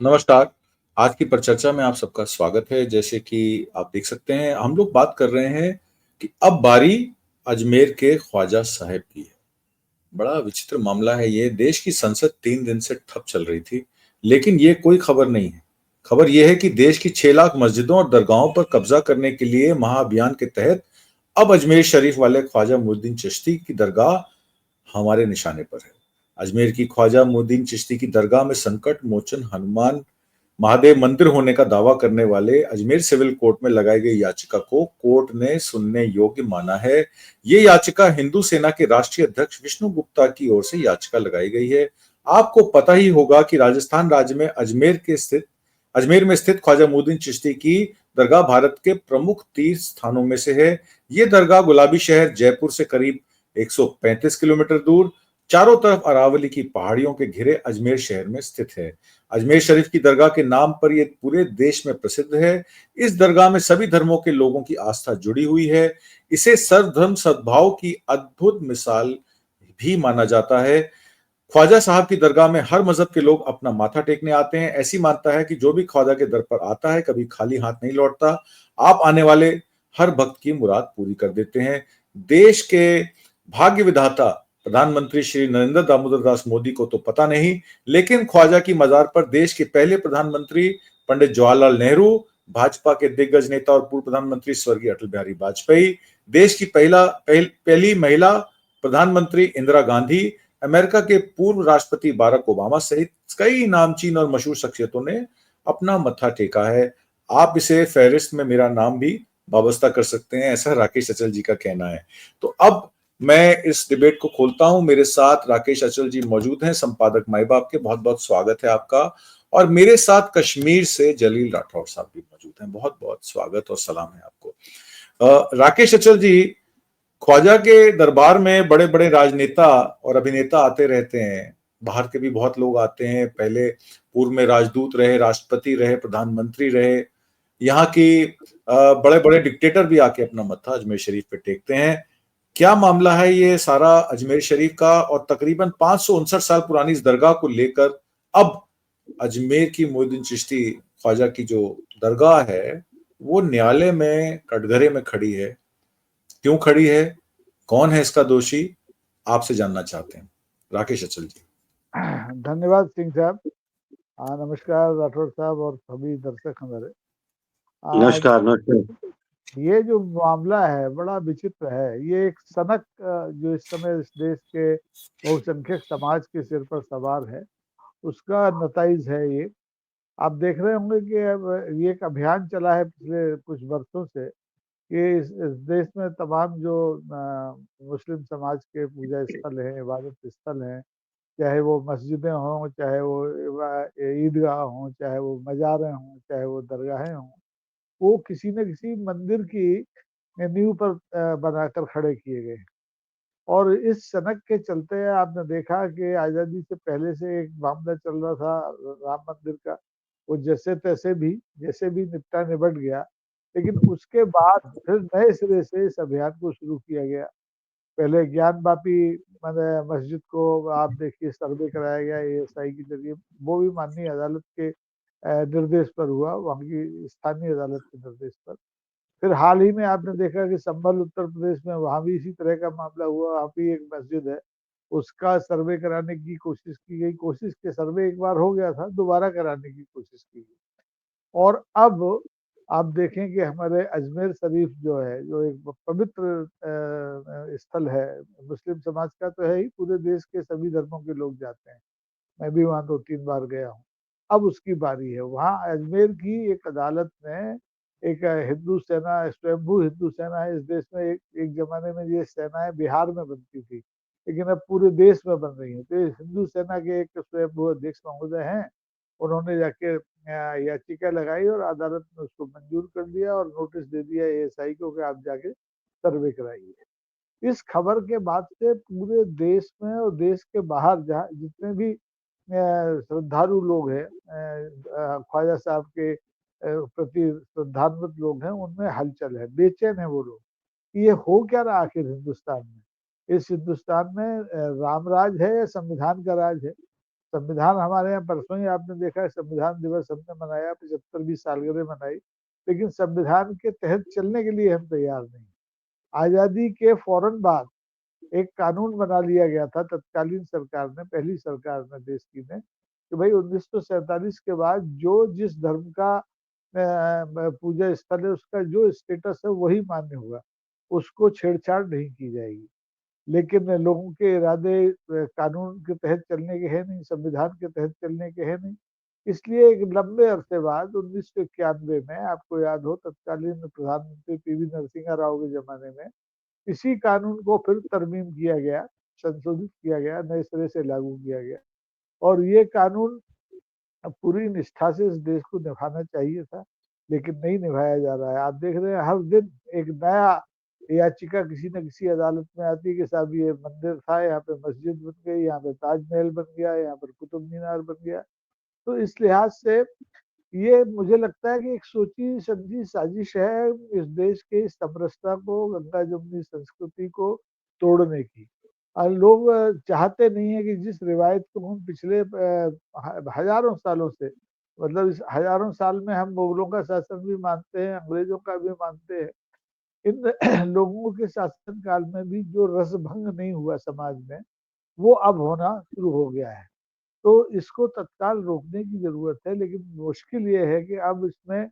नमस्कार। आज की परिचर्चा में आप सबका स्वागत है। जैसे कि आप देख सकते हैं, हम लोग बात कर रहे हैं कि अब बारी अजमेर के ख्वाजा साहब की है। बड़ा विचित्र मामला है ये। देश की संसद 3 दिन से ठप चल रही थी, लेकिन ये कोई खबर नहीं है। खबर ये है कि देश की 6 लाख मस्जिदों और दरगाहों पर कब्जा करने के लिए महाअभियान के तहत अब अजमेर शरीफ वाले ख्वाजा मुइनुद्दीन चिश्ती की दरगाह हमारे निशाने पर है। अजमेर की ख्वाजा मुइनुद्दीन चिश्ती की दरगाह में संकट मोचन हनुमान महादेव मंदिर होने का दावा करने वाले अजमेर सिविल कोर्ट में लगाई गई याचिका को कोर्ट ने सुनने योग्य माना है। ये याचिका हिंदू सेना के राष्ट्रीय अध्यक्ष विष्णु गुप्ता की ओर से याचिका लगाई गई है। आपको पता ही होगा कि राजस्थान राज्य में अजमेर में स्थित ख्वाजा मुइनुद्दीन चिश्ती की दरगाह भारत के प्रमुख तीर्थ स्थानों में से है। ये दरगाह गुलाबी शहर जयपुर से करीब 135 किलोमीटर दूर, चारों तरफ अरावली की पहाड़ियों के घिरे अजमेर शहर में स्थित है। अजमेर शरीफ की दरगाह के नाम पर यह पूरे देश में प्रसिद्ध है। इस दरगाह में सभी धर्मों के लोगों की आस्था जुड़ी हुई है। इसे सर्वधर्म सद्भाव की अद्भुत मिसाल भी माना जाता है। ख्वाजा साहब की दरगाह में हर मजहब के लोग अपना माथा टेकने आते हैं। ऐसी मानता है कि जो भी ख्वाजा के दर पर आता है कभी खाली हाथ नहीं लौटता। आप आने वाले हर भक्त की मुराद पूरी कर देते हैं। देश के भाग्य विधाता प्रधानमंत्री श्री नरेंद्र दामोदर दास मोदी को तो पता नहीं, लेकिन ख्वाजा की मजार पर देश के पहले प्रधानमंत्री पंडित जवाहरलाल नेहरू, भाजपा के दिग्गज नेता और पूर्व प्रधानमंत्री स्वर्गीय अटल बिहारी वाजपेयी, देश की पहली महिला प्रधानमंत्री इंदिरा गांधी, अमेरिका के पूर्व राष्ट्रपति बाराक ओबामा सहित कई नामचीन और मशहूर शख्सियतों ने अपना मत्था टेका है। आप इसे फहरिस्त में मेरा नाम भी वाबस्ता कर सकते हैं, ऐसा राकेश अचल जी का कहना है। तो अब मैं इस डिबेट को खोलता हूं। मेरे साथ राकेश अचल जी मौजूद हैं, संपादक माई बाप के। बहुत बहुत स्वागत है आपका। और मेरे साथ कश्मीर से जलील राठौर साहब भी मौजूद हैं। बहुत बहुत स्वागत और सलाम है आपको। राकेश अचल जी, ख्वाजा के दरबार में बड़े बड़े राजनेता और अभिनेता आते रहते हैं। बाहर के भी बहुत लोग आते हैं। पहले पूर्व में राजदूत रहे, राष्ट्रपति रहे, प्रधानमंत्री रहे। यहाँ की बड़े बड़े डिक्टेटर भी आके अपना मत्था अजमेर शरीफ पे टेकते हैं। क्या मामला है ये सारा अजमेर शरीफ का? और तकरीबन 559 साल पुरानी इस दरगाह को लेकर अब अजमेर की मोइनुद्दीन चिश्ती ख्वाजा की जो दरगाह है वो न्यायालय में कटघरे में खड़ी है। क्यों खड़ी है? कौन है इसका दोषी? आपसे जानना चाहते हैं राकेश अचल जी। धन्यवाद सिंह साहब। नमस्कार राठौर साहब और सभी दर्शक हमारे। आज नमस्कार नमस्कार। ये जो मामला है बड़ा विचित्र है। ये एक सनक जो इस समय इस देश के बहुसंख्यक समाज के सिर पर सवार है, उसका नताइज है ये। आप देख रहे होंगे कि अब ये एक अभियान चला है पिछले कुछ वर्षों से कि इस देश में तमाम जो मुस्लिम समाज के पूजा स्थल हैं, इबादत स्थल हैं, चाहे वो मस्जिदें हों, चाहे वो ईदगाह हों, चाहे वो मज़ारें हों, चाहे वो दरगाहें हों, वो किसी न किसी मंदिर की नींव पर बनाकर खड़े किए गए। और इस सनक के चलते आपने देखा कि आज़ादी से पहले से एक मामला चल रहा था राम मंदिर का, वो जैसे भी निपटा निबट गया। लेकिन उसके बाद फिर नए सिरे से इस अभियान को शुरू किया गया। पहले ज्ञान वापी मैंने मस्जिद को आप देखिए सर्वे कराया गया एएसआई के जरिए, वो भी माननीय अदालत के निर्देश पर हुआ, वहाँ की स्थानीय अदालत के निर्देश पर। फिर हाल ही में आपने देखा कि संभल उत्तर प्रदेश में वहाँ भी इसी तरह का मामला हुआ। वहाँ भी एक मस्जिद है, उसका सर्वे कराने की कोशिश की गई। कोशिश के सर्वे एक बार हो गया था, दोबारा कराने की कोशिश की गई। और अब आप देखें कि हमारे अजमेर शरीफ जो है, जो एक पवित्र स्थल है मुस्लिम समाज का, तो है ही, पूरे देश के सभी धर्मों के लोग जाते हैं। मैं भी वहाँ 2-3 बार गया हूँ। अब उसकी बारी है। वहाँ अजमेर की एक अदालत ने एक हिंदू सेना, स्वयंभू हिंदू सेना है इस देश में। एक जमाने में ये सेनाएं बिहार में बनती थी, लेकिन अब पूरे देश में बन रही है। तो हिंदू सेना के एक स्वयंभू अध्यक्ष महोदय हैं, उन्होंने जाके याचिका लगाई और अदालत ने उसको मंजूर कर दिया और नोटिस दे दिया एएसआई को कि आप जाके सर्वे कराइए। इस खबर के बाद से पूरे देश में और देश के बाहर जहाँ जितने भी श्रद्धालु लोग हैं, ख्वाजा साहब के प्रति श्रद्धान्वित लोग हैं, उनमें हलचल है, बेचैन है वो लोग। ये हो क्या रहा आखिर हिंदुस्तान में? इस हिंदुस्तान में राम राज है या संविधान का राज है? संविधान हमारे यहाँ परसों ही आपने देखा है संविधान दिवस हमने मनाया, 75वीं सालगिरह मनाई, लेकिन संविधान के तहत चलने के लिए हम तैयार नहीं। आजादी के फौरन बाद एक कानून बना लिया गया था तत्कालीन सरकार ने, पहली सरकार ने देश की ने, कि भाई 1947 के बाद जो जिस धर्म का पूजा स्थल है उसका जो स्टेटस है वही मान्य होगा, उसको छेड़छाड़ नहीं की जाएगी। लेकिन लोगों के इरादे कानून के तहत चलने के है नहीं, संविधान के तहत चलने के है नहीं, इसलिए एक लंबे अरसे बाद 1991 में, आपको याद हो तत्कालीन प्रधानमंत्री पीवी नरसिम्हा राव के जमाने में इसी कानून को फिर तरमीम किया गया, संशोधित किया गया, नए सिरे से लागू किया गया, और ये कानून पूरी निष्ठा से इस देश को निभाना चाहिए था, लेकिन नहीं निभाया जा रहा है। आप देख रहे हैं हर दिन एक नया याचिका किसी न किसी अदालत में आती है कि साहब ये मंदिर था, यहाँ पे मस्जिद बन गई, यहाँ पे ताजमहल बन गया, यहाँ पर कुतुब मीनार बन गया। तो इस लिहाज से ये मुझे लगता है कि एक सोची समझी साजिश है इस देश के समरसता को, गंगा जमुनी संस्कृति को तोड़ने की। और लोग चाहते नहीं है कि जिस रिवायत को हम पिछले हजारों सालों से, मतलब इस हजारों साल में हम मुगलों का शासन भी मानते हैं, अंग्रेजों का भी मानते हैं, इन लोगों के शासन काल में भी जो रसभंग नहीं हुआ समाज में, वो अब होना शुरू हो गया है। तो इसको तत्काल रोकने की जरूरत है, लेकिन मुश्किल ये है कि अब इसमें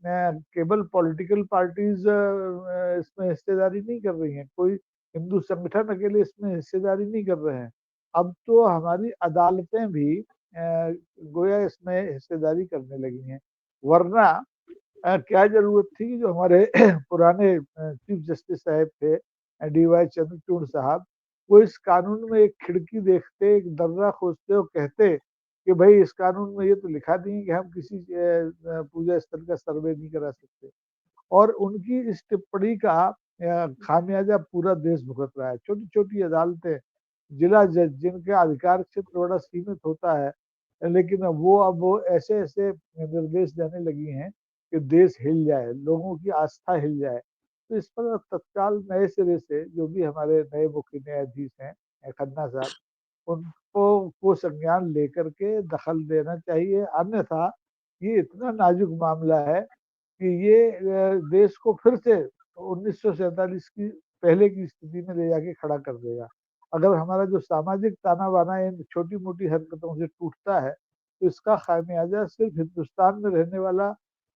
केवल पॉलिटिकल पार्टीज इसमें हिस्सेदारी नहीं कर रही हैं, कोई हिंदू संगठन अकेले इसमें हिस्सेदारी नहीं कर रहे हैं। अब तो हमारी अदालतें भी गोया इसमें हिस्सेदारी करने लगी हैं। वरना क्या जरूरत थी कि जो हमारे पुराने चीफ जस्टिस साहब थे, डी वाई चंद्रचूड़ साहब, वो इस कानून में एक खिड़की देखते, एक दर्रा खोजते और कहते कि भाई इस कानून में ये तो लिखा नहीं है कि हम किसी पूजा स्थल का सर्वे नहीं करा सकते। और उनकी इस टिप्पणी का खामियाजा पूरा देश भुगत रहा है। छोटी छोटी अदालतें, जिला जज जिनका अधिकार क्षेत्र बड़ा सीमित होता है, लेकिन वो अब वो ऐसे ऐसे निर्देश देने लगी हैं कि देश हिल जाए, लोगों की आस्था हिल जाए। तो इस पर तत्काल नए सिरे से जो भी हमारे नए मुख्य न्यायाधीश हैं खन्ना साहब, उनको को संज्ञान लेकर के दखल देना चाहिए। अन्यथा ये इतना नाजुक मामला है कि ये देश को फिर से 1947 की पहले की स्थिति में ले जाके खड़ा कर देगा। अगर हमारा जो सामाजिक ताना बाना इन छोटी मोटी हरकतों से टूटता है, तो इसका खामियाजा सिर्फ हिंदुस्तान में रहने वाला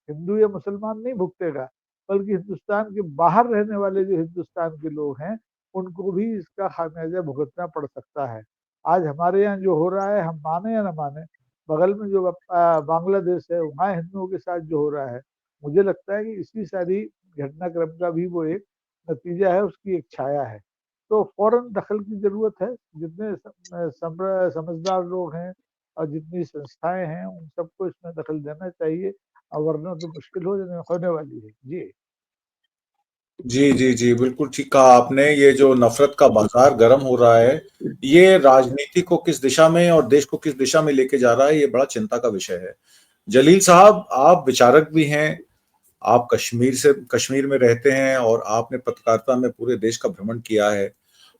हिंदू या मुसलमान नहीं भुगतेगा, बल्कि हिंदुस्तान के बाहर रहने वाले जो हिंदुस्तान के लोग हैं, उनको भी इसका खामियाजा भुगतना पड़ सकता है। आज हमारे यहाँ जो हो रहा है, हम माने या न माने, बगल में जो बांग्लादेश है, वहाँ हिंदुओं के साथ जो हो रहा है, मुझे लगता है कि इसी सारी घटनाक्रम का भी वो एक नतीजा है, उसकी एक छाया है। तो फौरन दखल की जरूरत है। जितने समझदार लोग हैं और जितनी संस्थाएं हैं, उन सबको इसमें दखल देना चाहिए, और वरना तो मुश्किल होने वाली है। जी जी, जी, जी, बिल्कुल ठीक कहा आपने। ये जो नफ़रत का बाज़ार गर्म हो रहा है, ये राजनीति को किस दिशा में और देश को किस दिशा में लेके जा रहा है, ये बड़ा चिंता का विषय है। जलील साहब, आप विचारक भी हैं, आप कश्मीर में रहते हैं और आपने पत्रकारिता में पूरे देश का भ्रमण किया है।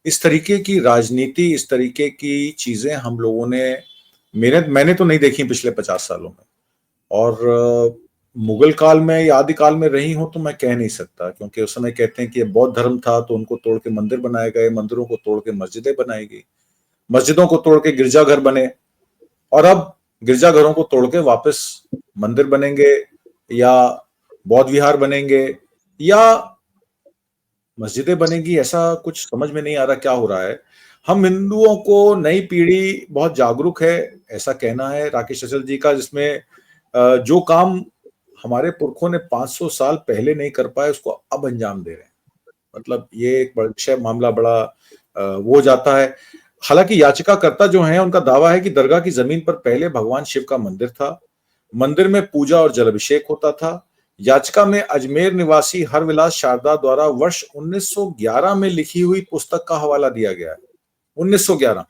इस तरीके की राजनीति, इस तरीके की चीज़ें हम लोगों ने मैंने तो नहीं देखी पिछले 50 सालों में। और मुगल काल में या आदिकाल में रही हूं तो मैं कह नहीं सकता, क्योंकि उस समय कहते हैं कि ये बौद्ध धर्म था तो उनको तोड़ के मंदिर बनाए गए, मंदिरों को तोड़ के मस्जिदें बनाई गई, मस्जिदों को तोड़ के गिरजाघर बने, और अब गिरजाघरों को तोड़ के वापस मंदिर बनेंगे या बौद्ध विहार बनेंगे या मस्जिदें बनेगी। ऐसा कुछ समझ में नहीं आ रहा क्या हो रहा है। हम हिंदुओं को नई पीढ़ी बहुत जागरूक है, ऐसा कहना है राकेश अचल जी का, जिसमें जो काम हमारे पुरखों ने 500 साल पहले नहीं कर पाए उसको अब अंजाम दे रहे हैं। मतलब ये एक विषय मामला बड़ा वो हो जाता है। हालांकि याचिकाकर्ता जो हैं उनका दावा है कि दरगाह की जमीन पर पहले भगवान शिव का मंदिर था, मंदिर में पूजा और जलाभिषेक होता था। याचिका में अजमेर निवासी हरविलास शारदा द्वारा वर्ष 1911 में लिखी हुई पुस्तक का हवाला दिया गया है। 1911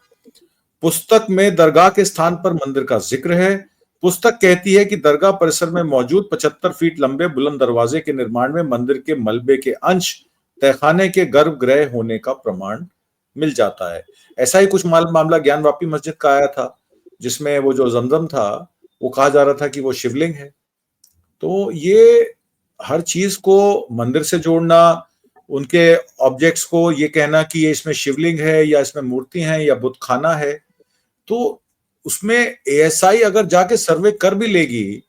पुस्तक में दरगाह के स्थान पर मंदिर का जिक्र है। पुस्तक कहती है कि दरगाह परिसर में मौजूद 75 फीट लंबे बुलंद दरवाजे के निर्माण में मंदिर के मलबे के अंश तहखाने के गर्भगृह होने का प्रमाण मिल जाता है। ऐसा ही कुछ मामला ज्ञानवापी मस्जिद का आया था। जिसमें वो जो जमजम था, वो कहा जा रहा था कि वो शिवलिंग है। तो ये हर चीज को मंदिर से जोड़ना, उनके ऑब्जेक्ट्स को ये कहना कि ये इसमें शिवलिंग है या इसमें मूर्ति है या बुत खाना है, तो उसमें एएसआई अगर जाके सर्वे कर भी लेगी,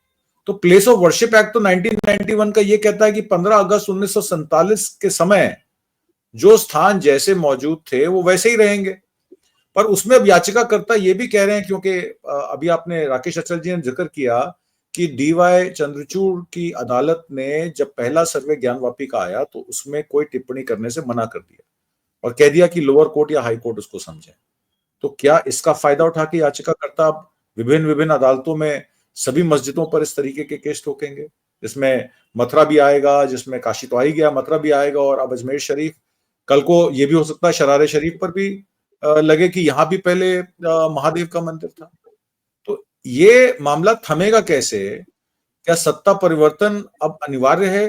तो प्लेस ऑफ वर्शिप एक्ट तो 1991 का ये कहता है कि 15 अगस्त 1947 के समय जो स्थान जैसे मौजूद थे वो वैसे ही रहेंगे। पर उसमें अब याचिकाकर्ता ये भी कह रहे हैं, क्योंकि अभी आपने राकेश अचल जी ने जिक्र किया कि डीवाई चंद्रचूड़ की अदालत ने जब पहला सर्वे ज्ञानवापी का आया तो उसमें कोई टिप्पणी करने से मना कर दिया और कह दिया कि लोअर कोर्ट या हाई कोर्ट उसको समझे। तो क्या इसका फायदा उठा के याचिकाकर्ता अब विभिन्न विभिन्न अदालतों में सभी मस्जिदों पर इस तरीके के केस ठोकेंगे, जिसमें मथुरा भी आएगा, जिसमें काशी तो आ ही गया, मथुरा भी आएगा, और अब अजमेर शरीफ, कल को ये भी हो सकता है शरारे शरीफ पर भी लगे कि यहां भी पहले महादेव का मंदिर था। तो ये मामला थमेगा कैसे? क्या सत्ता परिवर्तन अब अनिवार्य है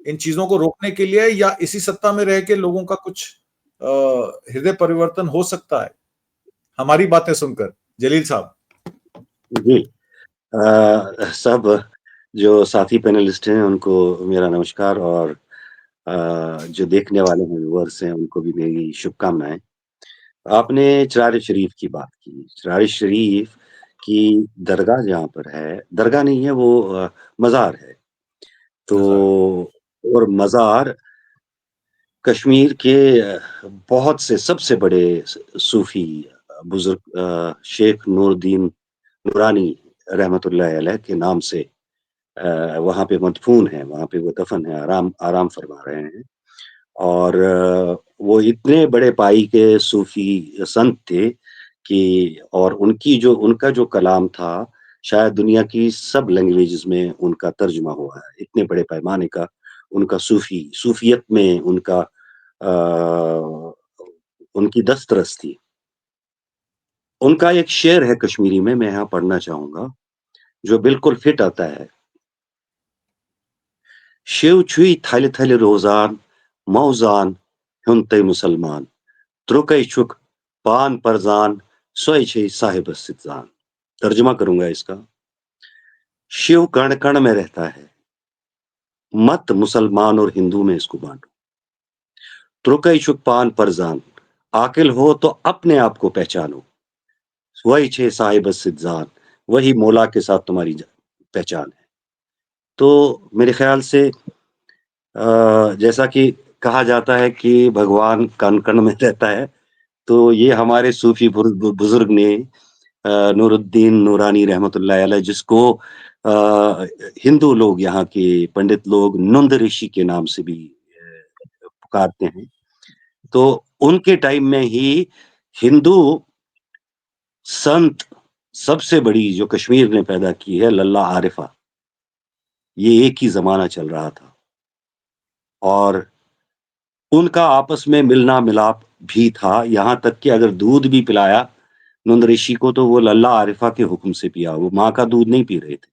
इन चीजों को रोकने के लिए, या इसी सत्ता में रह के लोगों का कुछ हृदय परिवर्तन हो सकता है हमारी बातें सुनकर? जलील साहब। जी। सब जो साथी पैनलिस्ट हैं उनको मेरा नमस्कार, और जो देखने वाले हैं व्यूअर्स हैं उनको भी मेरी शुभकामनाएँ। आपने चरार शरीफ की बात की। चरार शरीफ की दरगाह जहाँ पर है, दरगाह नहीं है वो मज़ार है। तो नज़ारा। और मज़ार कश्मीर के बहुत से सबसे बड़े सूफ़ी बुज़ुर्ग शेख नूरुद्दीन नूरानी रहमतुल्लाह अलैह के नाम से वहाँ पे मदफ़ून है, वहाँ पे वो दफ़न है, आराम आराम फ़रमा रहे हैं। और वो इतने बड़े पाई के सूफ़ी संत थे कि, और उनका जो कलाम था, शायद दुनिया की सब लैंग्वेजेज़ में उनका तर्जुमा हुआ है। इतने बड़े पैमाने का उनका सूफ़ियत में उनकी दस्तरस थी। उनका एक शेर है कश्मीरी में, मैं यहाँ पढ़ना चाहूँगा, जो बिल्कुल फिट आता है। शिव छुई थल थल रोज़ान, मौज़ान हुन्ते मुसलमान, त्रुकै छुक पान परज़ान, सोई छे साहिब सिद्ज़ान। तर्जुमा करूँगा इसका। शिव कण-कण में रहता है, मत मुसलमान और हिंदू में इसको बाँटो। त्रुकै छुक पान परज़ान, आकिल हो तो अपने आप को पहचानो। वही छे साहिब सिद्ज़ान, वही मौला के साथ तुम्हारी पहचान है। तो मेरे ख़्याल से जैसा कि कहा जाता है कि भगवान कण-कण में रहता है, तो ये हमारे सूफ़ी बुज़ुर्ग ने नूरुद्दीन नूरानी रहमतुल्लाह अलैह, जिसको हिंदू लोग, यहाँ के पंडित लोग नंद ऋषि के नाम से भी पुकारते हैं। तो उनके टाइम में ही हिंदू संत सबसे बड़ी जो कश्मीर ने पैदा की है, लल्ला आरिफ़ा, ये एक ही ज़माना चल रहा था। और उनका आपस में मिलना-मिलाप भी था, यहाँ तक कि अगर दूध भी पिलाया नंद ऋषि को, तो वो लल्ला आरिफ़ा के हुक्म से पिया, वो माँ का दूध नहीं पी रहे थे।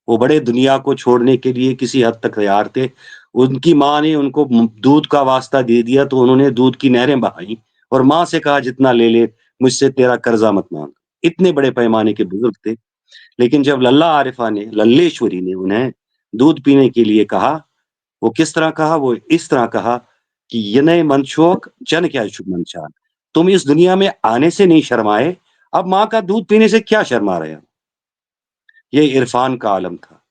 वो बड़े दुनिया को छोड़ने के लिए किसी हद तक तैयार थे। उनकी माँ ने उनको दूध का वास्ता दे दिया, तो उन्होंने दूध की नहरें बहाईं और माँ से कहा, जितना ले ले, मुझसे तेरा कर्जा मत माँग। इतने बड़े पैमाने के बुजुर्ग थे। लेकिन जब लल्ला आरिफ़ा ने, लल्लेश्वरी ने उन्हें दूध पीने के लिए कहा, वो किस तरह कहा? वो इस तरह कहा कि "यने मनशोक चन क्या छुप मनशान।" तुम इस दुनिया में आने से नहीं शर्माए, अब माँ का दूध पीने से क्या शर्मा रहे हो? ये इरफ़ान का आलम था।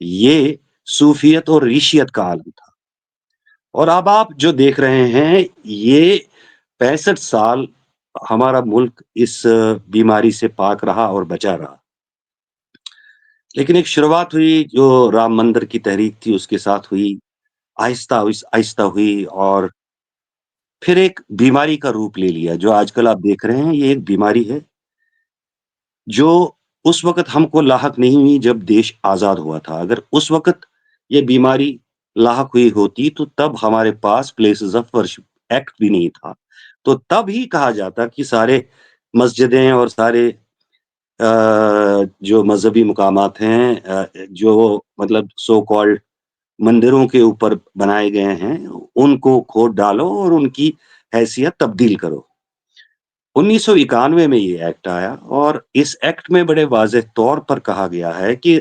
ये सूफ़ियत और ऋषियत का आलम था। और अब आप जो देख रहे हैं, ये 65 साल हमारा मुल्क इस बीमारी से पाक रहा और बचा रहा। लेकिन एक शुरुआत हुई, जो राम मंदिर की तहरीक थी उसके साथ हुई, आहिस्ता हुई, और फिर एक बीमारी का रूप ले लिया, जो आजकल आप देख रहे हैं, ये एक बीमारी है, जो उस वक़्त हमको लाहक नहीं हुई जब देश आज़ाद हुआ था। अगर उस वक़्त ये बीमारी लाहक हुई होती, तो तब हमारे पास प्लेसेस ऑफ वर्शिप एक्ट भी नहीं था। तो तब ही कहा जाता कि सारे मस्जिदें और सारे जो मज़हबी मुकामात हैं, जो मतलब सो कॉल्ड मंदिरों के ऊपर बनाए गए हैं, उनको खोद डालो और उनकी हैसियत तब्दील करो। 1991 में ये एक्ट आया और इस एक्ट में बड़े वाज़ेह तौर पर कहा गया है कि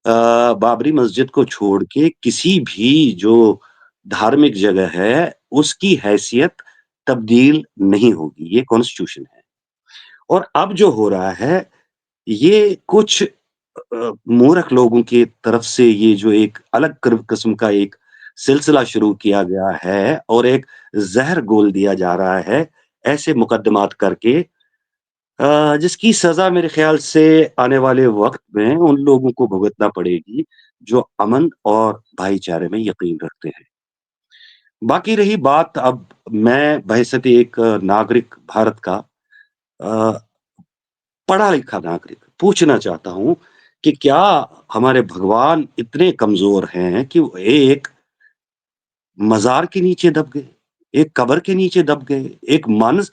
बाबरी मस्जिद को छोड़ के किसी भी जो धार्मिक जगह है, उसकी हैसियत तब्दील नहीं होगी, ये कॉन्स्टिट्यूशन है। और अब जो हो रहा है, ये कुछ मूर्ख लोगों की तरफ से ये जो एक अलग किस्म का एक सिलसिला शुरू किया गया है और एक ज़हर घोल दिया जा रहा है, ऐसे मुकदमात करके जिसकी सज़ा मेरे ख़्याल से आने वाले वक़्त में उन लोगों को भुगतना पड़ेगी, जो अमन और भाईचारे में यकीन रखते हैं। बाकी रही बात अब मैं बहैसियत एक नागरिक भारत का अ, पढ़ा-लिखा नागरिक पूछना चाहता हूँ कि क्या हमारे भगवान इतने कमज़ोर हैं कि वो एक मज़ार के नीचे दब गए, एक कब्र के नीचे दब गए, एक मानस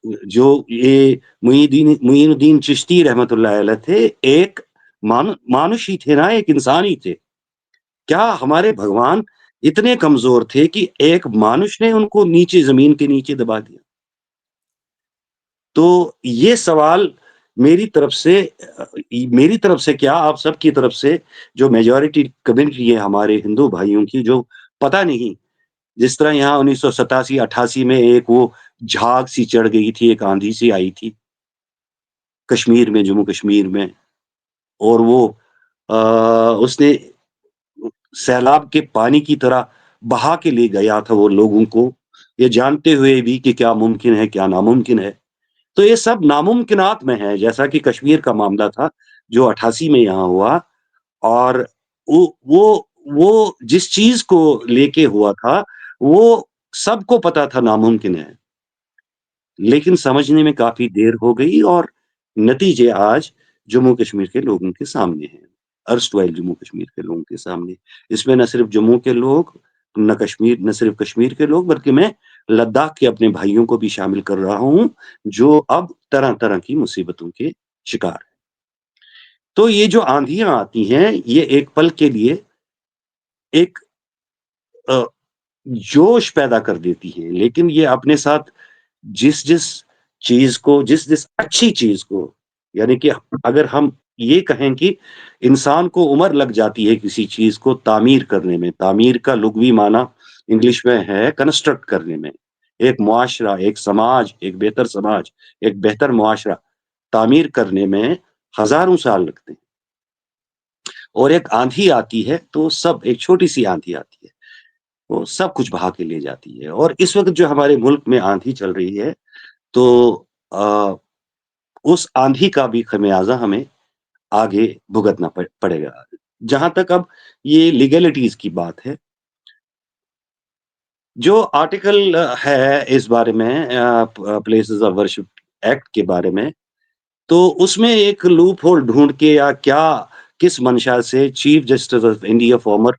जो ये मुइनुद्दीन चिश्ती रहमतुल्लाह अलैह थे, एक मानुष ही थे ना, एक इंसान ही थे। क्या हमारे भगवान इतने कमज़ोर थे कि एक मानुष ने उनको नीचे ज़मीन के नीचे दबा दिया? तो ये सवाल मेरी तरफ से मेरी तरफ से क्या आप सबकी तरफ से जो मेजॉरिटी कम्युनिटी है हमारे हिंदू भाइयों की जो पता नहीं, जिस तरह यहाँ 1987-88 में एक वो झाग सी चढ़ गई थी, एक आँधी सी आई थी, कश्मीर में, जम्मू कश्मीर में और वो अ, उसने सैलाब के पानी की तरह बहा के ले गया था वो लोगों को, ये जानते हुए भी कि क्या मुमकिन है, क्या नामुमकिन है। तो ये सब नामुमकिनात में है, जैसा कि कश्मीर का मामला था, जो 88 में यहाँ हुआ और वो जिस चीज़ को लेके हुआ था, वो सबको पता था नामुमकिन है। लेकिन समझने में काफ़ी देर हो गई और नतीजे आज जम्मू-कश्मीर के लोगों के सामने हैं। अर्स्टवाइल जम्मू-कश्मीर के लोगों के सामने। इसमें न सिर्फ़ जम्मू के लोग, न सिर्फ़ कश्मीर के लोग बल्कि मैं लद्दाख के अपने भाइयों को भी शामिल कर रहा हूँ, जो अब तरह-तरह की मुसीबतों के शिकार हैं। तो ये जो आँधियाँ आती हैं, ये एक पल के लिए एक अ, जोश पैदा कर देती हैं, लेकिन ये अपने साथ जिस-जिस चीज़ को जिस-जिस अच्छी चीज़ को यानी कि अगर हम ये कहें कि इंसान को उम्र लग जाती है किसी चीज़ को तामीर करने में, तामीर का लुग़वी माना इंग्लिश में है कंस्ट्रक्ट करने में। एक मुआशरा, एक समाज, एक बेहतर समाज, एक बेहतर मुआशरा तामीर करने में हज़ारों साल लगते हैं और एक आँधी आती है तो सब एक छोटी-सी आँधी आती है, वो सब कुछ बहा के ले जाती है और इस वक़्त जो हमारे मुल्क में आँधी चल रही है तो अ, उस आंधी का भी खमियाज़ा हमें आगे भुगतना पड़ेगा। जहाँ तक अब ये लीगैलिटीज़ की बात है, जो आर्टिकल है इस बारे में प्लेसेस ऑफ वर्शिप एक्ट के बारे में, तो उसमें एक लूप होल ढूँढ के या क्या किस मंशा से chief justice of India farmer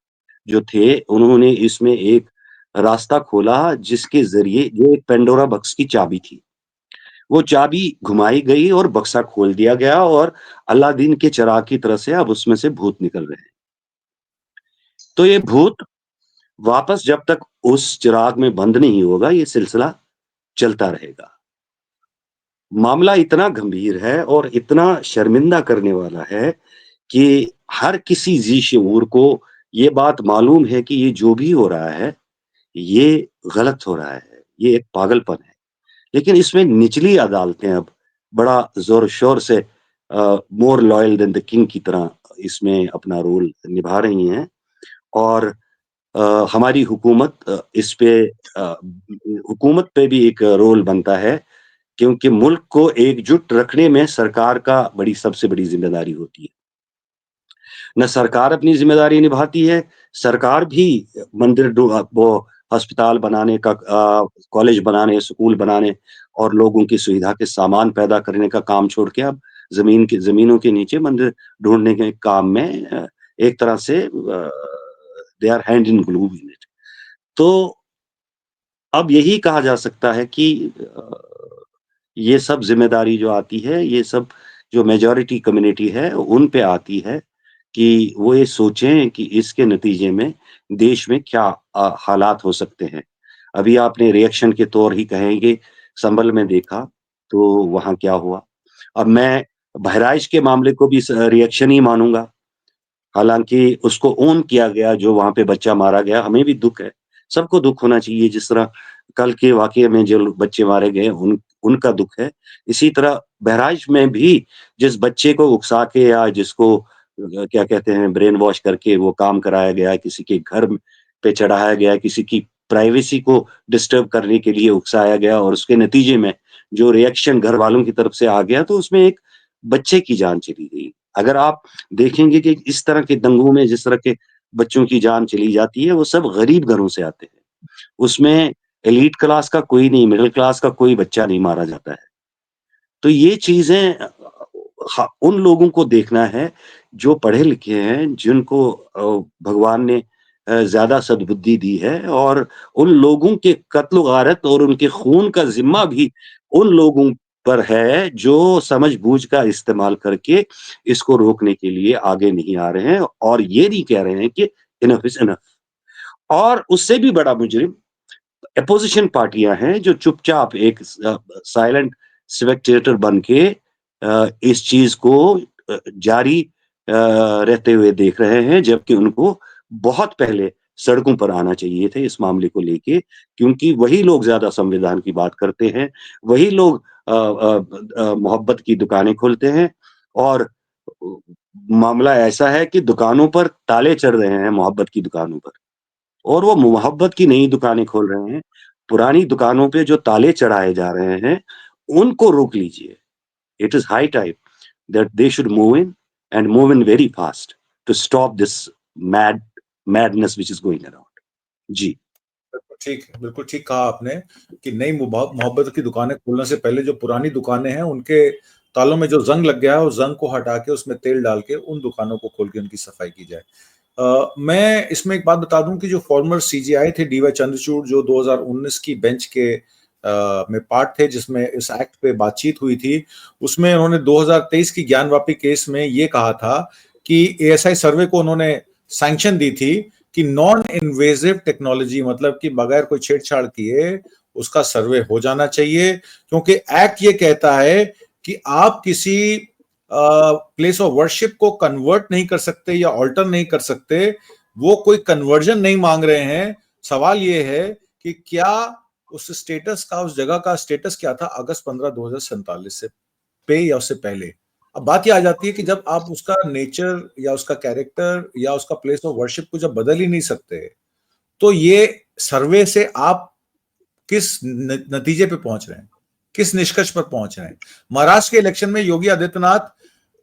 जो थे, उन्होंने इसमें एक रास्ता खोला जिसके ज़रिए ये एक पेंडोरा बॉक्स की चाबी थी। वो चाबी घुमाई गई और बक्सा खोल दिया गया और अलादीन के चिराग की तरह से अब उसमें से भूत निकल रहे हैं। तो ये भूत वापस जब तक उस चिराग में बंद नहीं होगा, ये सिलसिला चलता रहेगा। मामला इतना गंभीर है और इतना शर्मिंदा करने वाला है कि हर किसी ज़ी-शऊर को ये बात मालूम है कि ये जो भी हो रहा है, ये गलत हो रहा है, ये एक पागलपन है। लेकिन इसमें निचली अदालतें अब बड़ा ज़ोर-शोर से more loyal than the king की तरह इसमें अपना रोल निभा रही हैं और हमारी हुकूमत इस पे हुकूमत पे भी एक रोल बनता है क्योंकि मुल्क को एकजुट रखने में सरकार का बड़ी सबसे बड़ी ज़िम्मेदारी होती है। ना सरकार अपनी ज़िम्मेदारी निभाती है, सरकार भी मंदिर वो अस्पताल बनाने का कॉलेज बनाने, स्कूल बनाने और लोगों की सुविधा के सामान पैदा करने का काम छोड़ के अब ज़मीनों के नीचे मंदिर ढूँढने के काम में एक तरह से they are hand in glove in it. तो अब यही कहा जा सकता है कि ये सब ज़िम्मेदारी जो आती है, ये सब जो मेजॉरिटी कम्युनिटी है, उन पे आती है कि वो ये सोचें कि इसके नतीजे में देश में क्या हालात हो सकते हैं। अभी आपने रिएक्शन के तौर ही कहेंगे, संभल में देखा, तो वहां क्या हुआ। अब मैं बहराइच के मामले को भी रिएक्शन ही मानूंगा, हालांकि उसको ओन किया गया, जो वहां पे बच्चा मारा गया, हमें भी दुख है, सबको दुख होना चाहिए। जिस तरह कल के वाकये में जो बच्चे मारे गए उनका दुख है, इसी तरह बहराइच में भी जिस बच्चे को उकसा के या जिसको क्या कहते हैं ब्रेन वॉश करके वो काम कराया गया, किसी के घर पे चढ़ाया गया, किसी की प्राइवेसी को डिस्टर्ब करने के लिए उकसाया गया, और उसके नतीजे में जो रिएक्शन घर वालों की तरफ से आ गया, तो उसमें एक बच्चे की जान चली गई। अगर आप देखेंगे कि इस तरह के दंगों में जिस तरह के बच्चों की जान चली जाती है, वो सब गरीब घरों से आते हैं। उसमें एलीट क्लास का कोई नहीं, मिडिल क्लास का कोई बच्चा नहीं मारा जाता है। तो ये चीज़ें उन लोगों को देखना है जो पढ़े लिखे हैं, जिनको भगवान ने ज़्यादा सद्बुद्धि दी है, और उन लोगों के कत्ल-गारत और उनके खून का ज़िम्मा भी उन लोगों पर है जो समझ-बूझ का इस्तेमाल करके इसको रोकने के लिए आगे नहीं आ रहे हैं, और ये नहीं कह रहे हैं कि इनफ इज़ इनफ। और उससे भी बड़ा मुजरिम अपोजिशन पार्टियां हैं, जो चुपचाप एक साइलेंट स्पेक्टेटर बन के इस चीज को जारी रहते हुए देख रहे हैं, जबकि उनको बहुत पहले सड़कों पर आना चाहिए थे इस मामले को लेके, क्योंकि वही लोग ज्यादा संविधान की बात करते हैं, वही लोग मोहब्बत की दुकानें खोलते हैं, और मामला ऐसा है कि दुकानों पर ताले चढ़ रहे हैं, मोहब्बत की दुकानों पर, और वो मोहब्बत की नई दुकानें खोल रहे हैं। पुरानी दुकानों पे जो ताले चढ़ाए जा रहे हैं, उनको रोक लीजिए। It is high time that they should move in, and move in very fast, to stop this madness which is going around. जी। ठीक है, बिल्कुल ठीक कहा आपने कि नई मोहब्बत की दुकानें खोलने से पहले जो पुरानी दुकानें हैं उनके तालों में जो जंग लग गया है, उस जंग को हटा के उसमें तेल डाल के उन दुकानों को खोल के उनकी सफाई की जाए। मैं इसमें एक बात बता दूं कि जो फॉर्मर सीजीआई थे डीवाई चंद्रचूड़, जो 2019 की बेंच के में पार्ट थे जिसमें इस एक्ट पे बातचीत हुई थी, उसमें उन्होंने 2023 की ज्ञानवापी केस में ये कहा था कि एएसआई सर्वे को उन्होंने सैंक्शन दी थी कि नॉन इन्वेजिव टेक्नोलॉजी, मतलब कि बगैर कोई छेड़छाड़ किए उसका सर्वे हो जाना चाहिए, क्योंकि एक्ट ये कहता है कि आप किसी प्लेस ऑफ वर्शिप को कन्वर्ट नहीं कर सकते या ऑल्टर नहीं कर सकते। वो कोई कन्वर्जन नहीं मांग रहे हैं। सवाल ये है कि क्या उस स्टेटस का, उस जगह का स्टेटस क्या था अगस्त 15 2047 से पे या उससे पहले। अब बात ये आ जाती है कि जब आप उसका नेचर या उसका कैरेक्टर या उसका प्लेस ऑफ वर्शिप को जब बदल ही नहीं सकते, तो ये सर्वे से आप किस नतीजे पे पहुंच रहे हैं, किस निष्कर्ष पर पहुंच रहे हैं। महाराष्ट्र के इलेक्शन में योगी आदित्यनाथ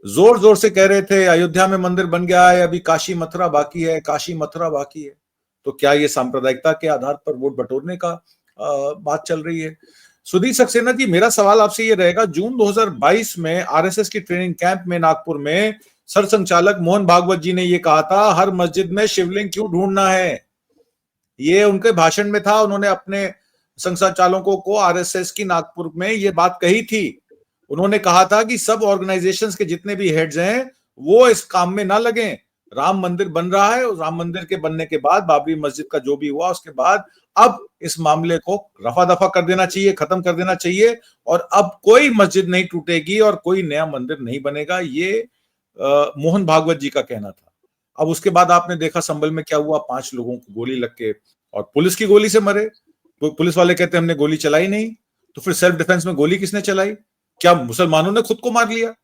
जोर जोर से कह रहे थे अयोध्या में मंदिर बन गया है, अभी काशी मथुरा बाकी है, काशी मथुरा बाकी है। तो क्या ये सांप्रदायिकता के आधार पर वोट बटोरने का बात चल रही है? सुधीर सक्सेना जी, मेरा सवाल आपसे ये रहेगा, जून 2022 में आरएसएस की ट्रेनिंग कैंप में नागपुर में सरसंघचालक मोहन भागवत जी ने ये कहा था हर मस्जिद में शिवलिंग क्यों ढूंढना है। ये उनके भाषण में था। उन्होंने अपने संघ संचालकों को आरएसएस की नागपुर में ये बात कही थी। उन्होंने कहा था कि सब ऑर्गेनाइजेशंस के जितने भी हेड्स हैं वो इस काम में ना लगें। राम मंदिर बन रहा है, राम मंदिर के बनने के बाद, बाबरी मस्जिद का जो भी हुआ उसके बाद, अब इस मामले को रफा दफा कर देना चाहिए, खत्म कर देना चाहिए, और अब कोई मस्जिद नहीं टूटेगी और कोई नया मंदिर नहीं बनेगा। ये मोहन भागवत जी का कहना था। अब उसके बाद आपने देखा संभल में क्या हुआ, 5 लोगों को गोली लग के और पुलिस की गोली से मरे। पुलिस वाले कहते हैं हमने गोली चलाई नहीं, तो फिर सेल्फ डिफेंस में गोली किसने चलाई? क्या मुसलमानों ने खुद को मार लिया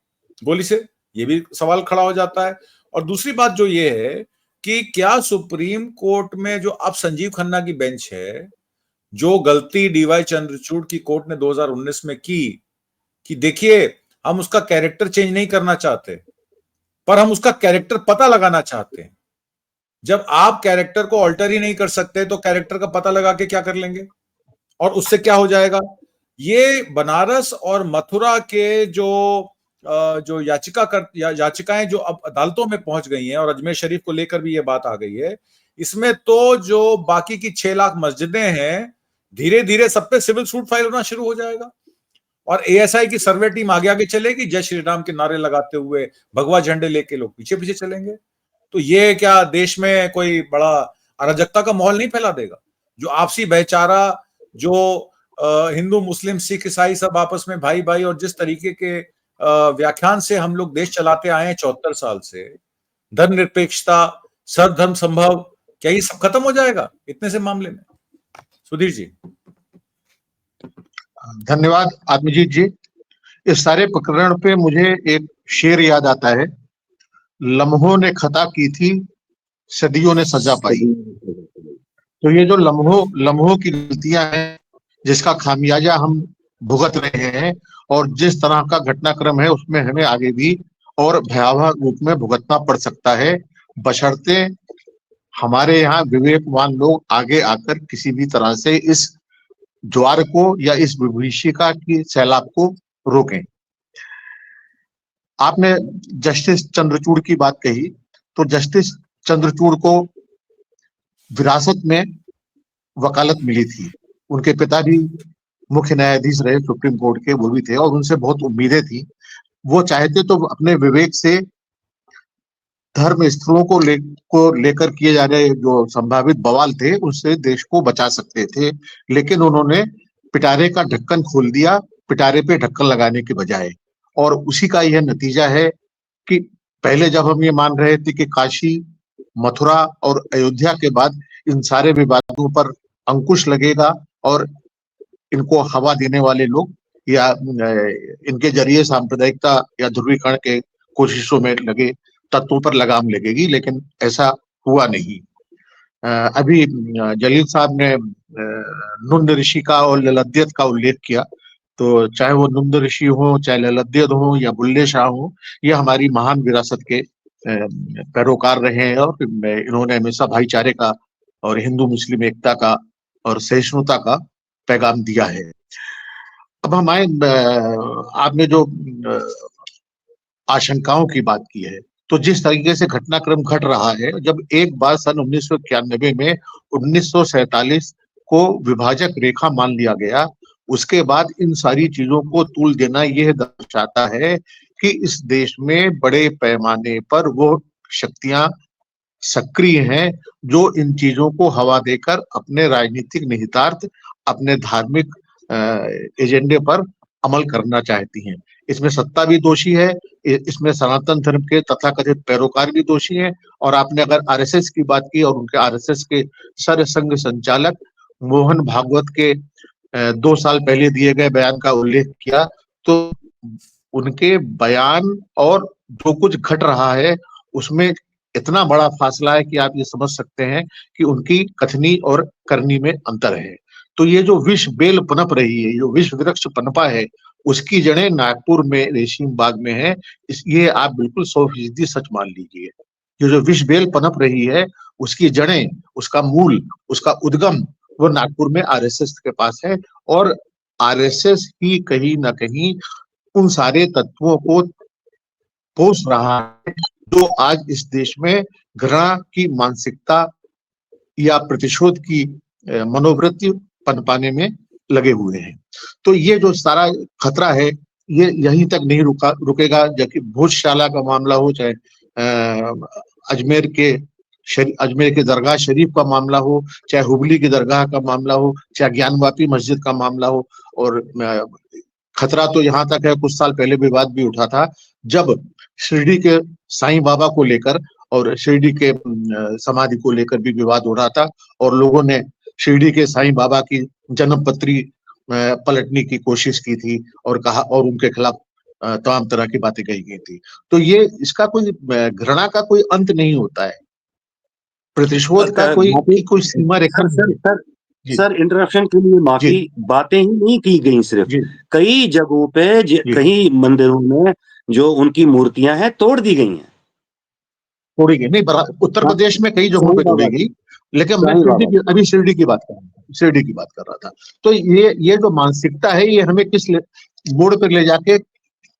गोली से? ये भी सवाल खड़ा हो जाता है। और दूसरी बात जो ये है कि क्या सुप्रीम कोर्ट में जो अब संजीव खन्ना की बेंच है, जो गलती डीवाई चंद्रचूड़ की कोर्ट ने 2019 में की, कि देखिए हम उसका कैरेक्टर चेंज नहीं करना चाहते, पर हम उसका कैरेक्टर पता लगाना चाहते हैं। जब आप कैरेक्टर को ऑल्टर ही नहीं कर सकते तो कैरेक्टर का पता लगा के क्या कर लेंगे, और उससे क्या हो जाएगा? ये बनारस और मथुरा के जो याचिकाएं जो अब अदालतों में पहुंच गई हैं, और अजमेर शरीफ को लेकर भी ये बात आ गई है, इसमें तो जो बाकी की 6 लाख मस्जिदें हैं, धीरे धीरे सब पे सिविल सूट फाइल होना शुरू हो जाएगा, और एएसआई की सर्वे टीम आगे आगे चलेगी, जय श्री राम के नारे लगाते हुए, भगवा झंडे लेके लोग पीछे पीछे चलेंगे। तो ये क्या देश में कोई बड़ा अराजकता का माहौल नहीं फैला देगा? जो आपसी भाईचारा, जो हिंदू मुस्लिम सिख ईसाई सब आपस में भाई भाई, और जिस तरीके के व्याख्यान से हम लोग देश चलाते आए हैं 74 साल से, धर्मनिरपेक्षता, सर्वधर्म संभव, क्या ये सब खत्म हो जाएगा इतने से मामले में? सुधीर जी। धन्यवाद आत्मजीत जी। इस सारे प्रकरण पे मुझे एक शेर याद आता है, लम्हों ने खता की थी, सदियों ने सजा पाई। तो ये जो लम्हों की गलतियां हैं, जिसका खामियाजा हम भुगत रहे हैं, और जिस तरह का घटनाक्रम है उसमें हमें आगे भी और भयावह रूप में भुगतना पड़ सकता है, बशर्ते हमारे यहाँ विवेकवान लोग आगे आकर किसी भी तरह से इस ज्वार को या इस विभीषिका की सैलाब को रोकें। आपने जस्टिस चंद्रचूड़ की बात कही, तो जस्टिस चंद्रचूड़ को विरासत में वकालत मिली थी। उनके पिता भी मुख्य न्यायाधीश रहे सुप्रीम कोर्ट के, वो भी थे, और उनसे बहुत उम्मीदें थी। वो चाहते तो अपने विवेक से धर्म स्थलों को लेकर किए जा रहे जो संभावित बवाल थे उससे देश को बचा सकते थे, लेकिन उन्होंने पिटारे का ढक्कन खोल दिया, पिटारे पे ढक्कन लगाने के बजाय। और उसी का यह नतीजा है कि पहले जब हम ये मान रहे थे कि काशी, मथुरा और अयोध्या के बाद इन सारे विवादों पर अंकुश लगेगा और इनको हवा देने वाले लोग या इनके जरिए सांप्रदायिकता या ध्रुवीकरण के कोशिशों में लगे तत्वों पर लगाम लगेगी, लेकिन ऐसा हुआ नहीं। अभी जलील साहब ने नुंद ऋषि का और ललद्यत का उल्लेख किया, तो चाहे वो नुंद ऋषि हो, चाहे ललद्यत हो या बुल्ले शाह हो, ये हमारी महान विरासत के पैरोकार रहे हैं और इन्होंने हमेशा भाईचारे का और हिंदू मुस्लिम एकता का और सहिष्णुता का पैगाम दिया है। अब हम आए, आपने जो आशंकाओं की बात की है, तो जिस तरीके से घटनाक्रम घट रहा है, जब एक बार सन 1991 में 1947 को विभाजक रेखा मान लिया गया, उसके बाद इन सारी चीजों को तूल देना यह दर्शाता है कि इस देश में बड़े पैमाने पर वो शक्तियां सक्रिय हैं जो इन चीजों को हवा देकर अपने राजनीतिक निहितार्थ, अपने धार्मिक एजेंडे पर अमल करना चाहती हैं। इसमें सत्ता भी दोषी है, इसमें सनातन धर्म के तथाकथित पैरोकार भी दोषी हैं। और आपने अगर आरएसएस की बात की और उनके आरएसएस के सरसंघ संचालक मोहन भागवत के 2 साल पहले दिए गए बयान का उल्लेख किया, तो उनके बयान और जो कुछ घट रहा है उसमें इतना बड़ा फासला है कि आप ये समझ सकते हैं कि उनकी कथनी और करनी में अंतर है। तो ये जो विष बेल पनप रही है, जो विष वृक्ष पनपा है, उसकी जड़ें नागपुर में रेशीम बाग में है, ये आप बिल्कुल 100% सच मान लीजिए। ये जो विष बेल पनप रही है उसकी जड़ें, उसका मूल, उसका उद्गम वो नागपुर में आरएसएस के पास है, और आरएसएस ही कहीं ना कहीं उन सारे तत्वों को पोष रहा है जो आज इस देश में घृणा की मानसिकता या प्रतिशोध की मनोवृत्ति पनपाने में लगे हुए हैं। तो ये जो सारा खतरा है ये यहीं तक नहीं रुकेगा, जबकि भोजशाला का मामला हो, चाहे अजमेर के दरगाह शरीफ का मामला हो, चाहे हुबली की दरगाह का मामला हो, चाहे ज्ञानवापी मस्जिद का मामला हो। और खतरा तो यहाँ तक है, कुछ साल पहले विवाद भी उठा था जब शिरडी के साईं बाबा को लेकर और शिरडी के समाधि को लेकर भी विवाद हो रहा था, और लोगों ने शिरडी के साईं बाबा की जन्मपत्री पलटने की कोशिश की थी और कहा, और उनके खिलाफ तमाम तरह की बातें कही गई थी। तो ये इसका कोई नहीं का कोई अंत नहीं होता है, प्रतिशोध का कोई सीमा रेखा। सर इंटरप्शन के लिए माफी, बातें ही नहीं की गई, सिर्फ कई जगहों पे कई मंदिरों में जो उनकी मूर्तियां हैं तोड़ दी गई हैं। तोड़ी गई नहीं, उत्तर प्रदेश में कई जगहों पे तोड़ी गई, लेकिन मैं अभी शिरडी की बात कर रहा था। तो ये जो मानसिकता है ये हमें किस मोड़ पर ले जाके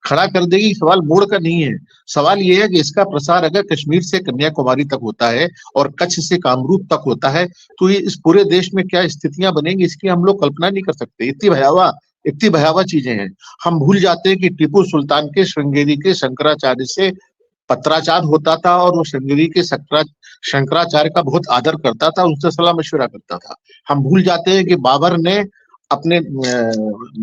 खड़ा कर देगी, सवाल मोड़ का नहीं है। सवाल ये है कि इसका प्रसार अगर कश्मीर से कन्याकुमारी तक होता है और कच्छ से कामरूप तक होता है, तो ये इस पूरे देश में क्या स्थितियां बनेंगी इसकी हम लोग कल्पना नहीं कर सकते। इतनी भयावह चीजें हैं। हम भूल जाते हैं कि टीपू सुल्तान के श्रृंगेरी के शंकराचार्य से पत्राचार होता था और वो श्रृंगेरी के शंकराचार्य का बहुत आदर करता था, उनसे सलाह मशवरा करता था। हम भूल जाते हैं कि बाबर ने अपने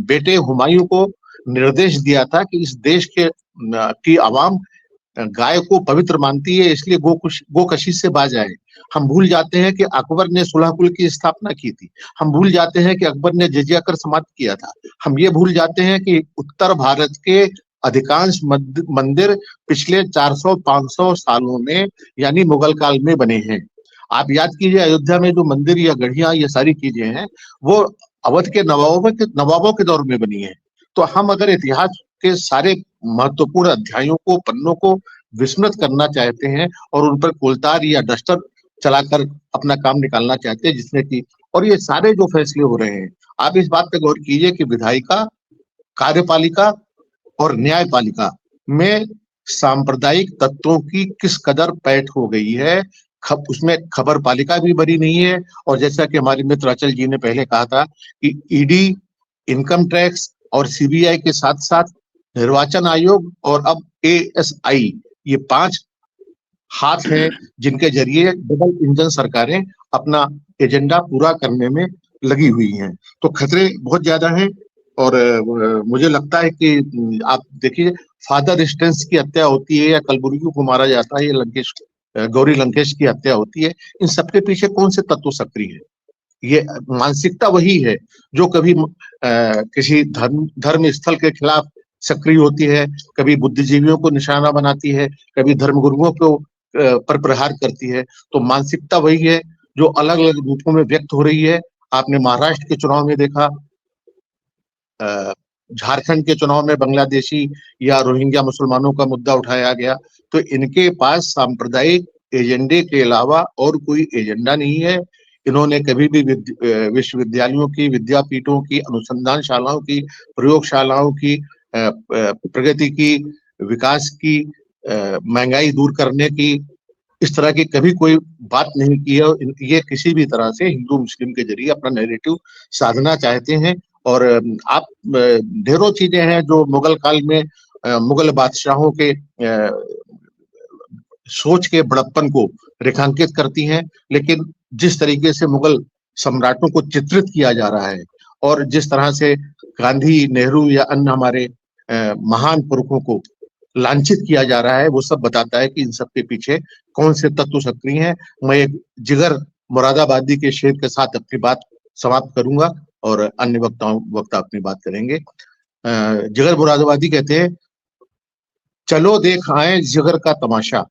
बेटे हुमायूं को निर्देश दिया था कि इस देश के की आवाम गाय को पवित्र मानती है, इसलिए गोकशी से बाज आए। हम भूल जाते हैं कि अकबर ने सुलह कुल की स्थापना की थी। हम भूल जाते हैं कि अकबर ने जजिया कर समाप्त किया था। हम ये भूल जाते हैं कि उत्तर भारत के अधिकांश मंदिर पिछले 400-500 सालों में यानी मुगल काल में बने हैं। आप याद कीजिए, अयोध्या में जो मंदिर या गढ़ियां ये सारी चीजें हैं वो अवध के नवाबों के दौर में बनी है। तो हम अगर इतिहास के सारे महत्वपूर्ण अध्यायों को, पन्नों को विस्मृत करना चाहते हैं और उन पर कोलतार या डस्टर चलाकर अपना काम निकालना चाहते हैं, जिसमें कि और ये सारे जो फैसले हो रहे हैं, आप इस बात पे गौर कीजिए कि विधायिका, कार्यपालिका और न्यायपालिका में सांप्रदायिक तत्वों की किस कदर पैठ हो गई है। उसमें खबर पालिका भी बनी नहीं है। और जैसा कि हमारे मित्र अचल जी ने पहले कहा था कि ईडी, इनकम टैक्स और सीबीआई के साथ साथ निर्वाचन आयोग और अब एएसआई, ये 5 हाथ हैं जिनके जरिए डबल इंजन सरकारें अपना एजेंडा पूरा करने में लगी हुई हैं। तो खतरे बहुत ज्यादा हैं। और मुझे लगता है कि आप देखिए, फादर स्टेंस की हत्या होती है या कलबुर्गी को मारा जाता है, या गौरी लंकेश की हत्या होती है, इन सबके पीछे कौन से तत्व सक्रिय है? ये मानसिकता वही है जो कभी किसी धर्म स्थल के खिलाफ सक्रिय होती है, कभी बुद्धिजीवियों को निशाना बनाती है, कभी धर्मगुरुओं को पर प्रहार करती है। तो मानसिकता वही है जो अलग अलग रूपों में व्यक्त हो रही है। आपने महाराष्ट्र के चुनाव में देखा, झारखंड के चुनाव में बांग्लादेशी या रोहिंग्या मुसलमानों का मुद्दा उठाया गया। तो इनके पास सांप्रदायिक एजेंडे के अलावा और कोई एजेंडा नहीं है। इन्होंने कभी भी विश्वविद्यालयों की, विद्यापीठों की, अनुसंधानशालाओं की, प्रयोगशालाओं की, प्रगति की, विकास की, महंगाई दूर करने की, इस तरह की कभी कोई बात नहीं की है। ये किसी भी तरह से हिंदू मुस्लिम के जरिए अपना नैरेटिव साधना चाहते हैं। और आप ढेरों चीजें हैं जो मुगल काल में मुगल बादशाहों के सोच के बड़प्पन को रेखांकित करती हैं। लेकिन जिस तरीके से मुगल सम्राटों को चित्रित किया जा रहा है और जिस तरह से गांधी, नेहरू या अन्य हमारे महान पुरुषों को लांछित किया जा रहा है, वो सब बताता है कि इन सब के पीछे कौन से तत्व सक्रिय हैं। मैं एक जिगर मुरादाबादी के शेर के साथ अपनी बात समाप्त करूंगा और अन्य वक्ता अपनी बात करेंगे। जिगर मुरादाबादी कहते हैं, चलो देख आए जिगर का तमाशा,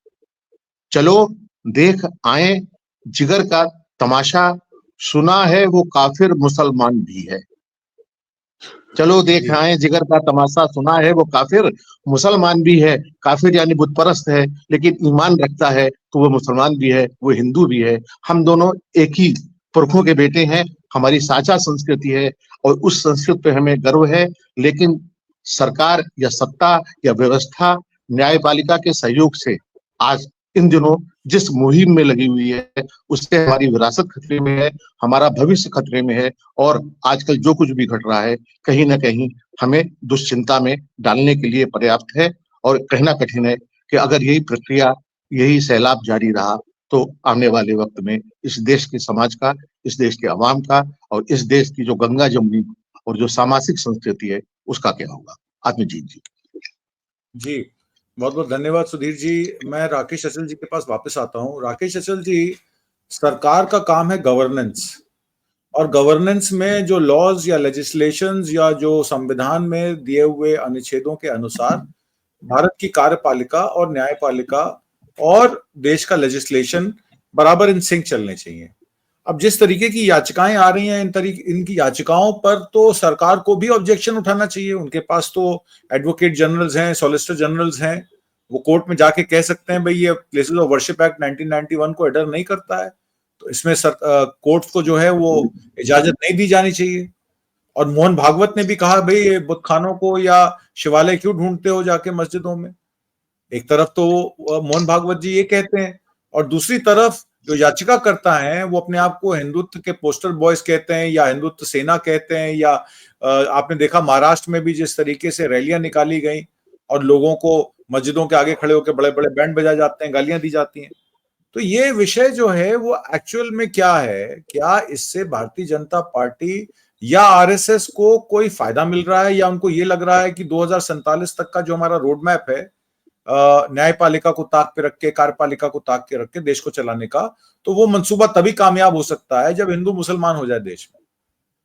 चलो देख आए जिगर का तमाशा, सुना है वो काफिर मुसलमान भी है। चलो देख आए जिगर का तमाशा, सुना है वो काफिर मुसलमान भी है। काफिर यानी बुत परस्त है, लेकिन ईमान रखता है तो वो मुसलमान भी है, वो हिंदू भी है। हम दोनों एक ही पुरखों के बेटे हैं, हमारी साझा संस्कृति है और उस संस्कृति पे हमें गर्व है। लेकिन सरकार या सत्ता या व्यवस्था, न्यायपालिका के सहयोग से आज इन दिनों जिस मुहिम में लगी हुई है, उससे हमारी विरासत खतरे में है, हमारा भविष्य खतरे में है। और आजकल जो कुछ भी घट रहा है, कहीं ना कहीं हमें दुश्चिंता में डालने के लिए पर्याप्त है। और कहना कठिन है कि अगर यही प्रक्रिया, यही सैलाब जारी रहा तो आने वाले वक्त में इस देश के समाज का, इस देश के अवाम का और इस देश की जो गंगा जमुनी और जो सामाजिक संस्कृति है उसका क्या होगा। आत्मजीत जी। जी, बहुत बहुत धन्यवाद सुधीर जी। मैं राकेश अचल जी के पास वापस आता हूँ। राकेश अचल जी, सरकार का काम है गवर्नेंस, और गवर्नेंस में जो लॉज या लेजिस्लेशंस या जो संविधान में दिए हुए अनुच्छेदों के अनुसार भारत की कार्यपालिका और न्यायपालिका और देश का लेजिस्लेशन बराबर इन सिंक चलने चाहिए। अब जिस तरीके की याचिकाएं आ रही हैं, इनकी याचिकाओं पर तो सरकार को भी ऑब्जेक्शन उठाना चाहिए। उनके पास तो एडवोकेट जनरल्स हैं, सॉलिसिटर जनरल्स हैं, वो कोर्ट में जाके कह सकते हैं भाई ये प्लेसेस ऑफ वर्शिप एक्ट 1991 को एडर नहीं करता है, तो इसमें कोर्ट को जो है वो इजाजत नहीं दी जानी चाहिए। और मोहन भागवत ने भी कहा भाई ये बुत खानों को या शिवालय क्यों ढूंढते हो जाके मस्जिदों में। एक तरफ तो मोहन भागवत जी ये कहते हैं, और दूसरी तरफ जो याचिका करता है वो अपने आप को हिंदुत्व के पोस्टर बॉयज कहते हैं या हिंदुत्व सेना कहते हैं। या आपने देखा महाराष्ट्र में भी जिस तरीके से रैलियां निकाली गई और लोगों को मस्जिदों के आगे खड़े होकर बड़े बड़े बैंड बजाए जाते हैं, गालियां दी जाती हैं। तो ये विषय जो है वो एक्चुअल में क्या है, क्या इससे भारतीय जनता पार्टी या आरएसएस को कोई फायदा मिल रहा है, या उनको ये लग रहा है कि 2047 तक का जो हमारा रोड मैप है, न्यायपालिका को ताक पे रख के, कार्यपालिका को ताक के रख के देश को चलाने का, तो वो मंसूबा तभी कामयाब हो सकता है जब हिंदू मुसलमान हो जाए देश में।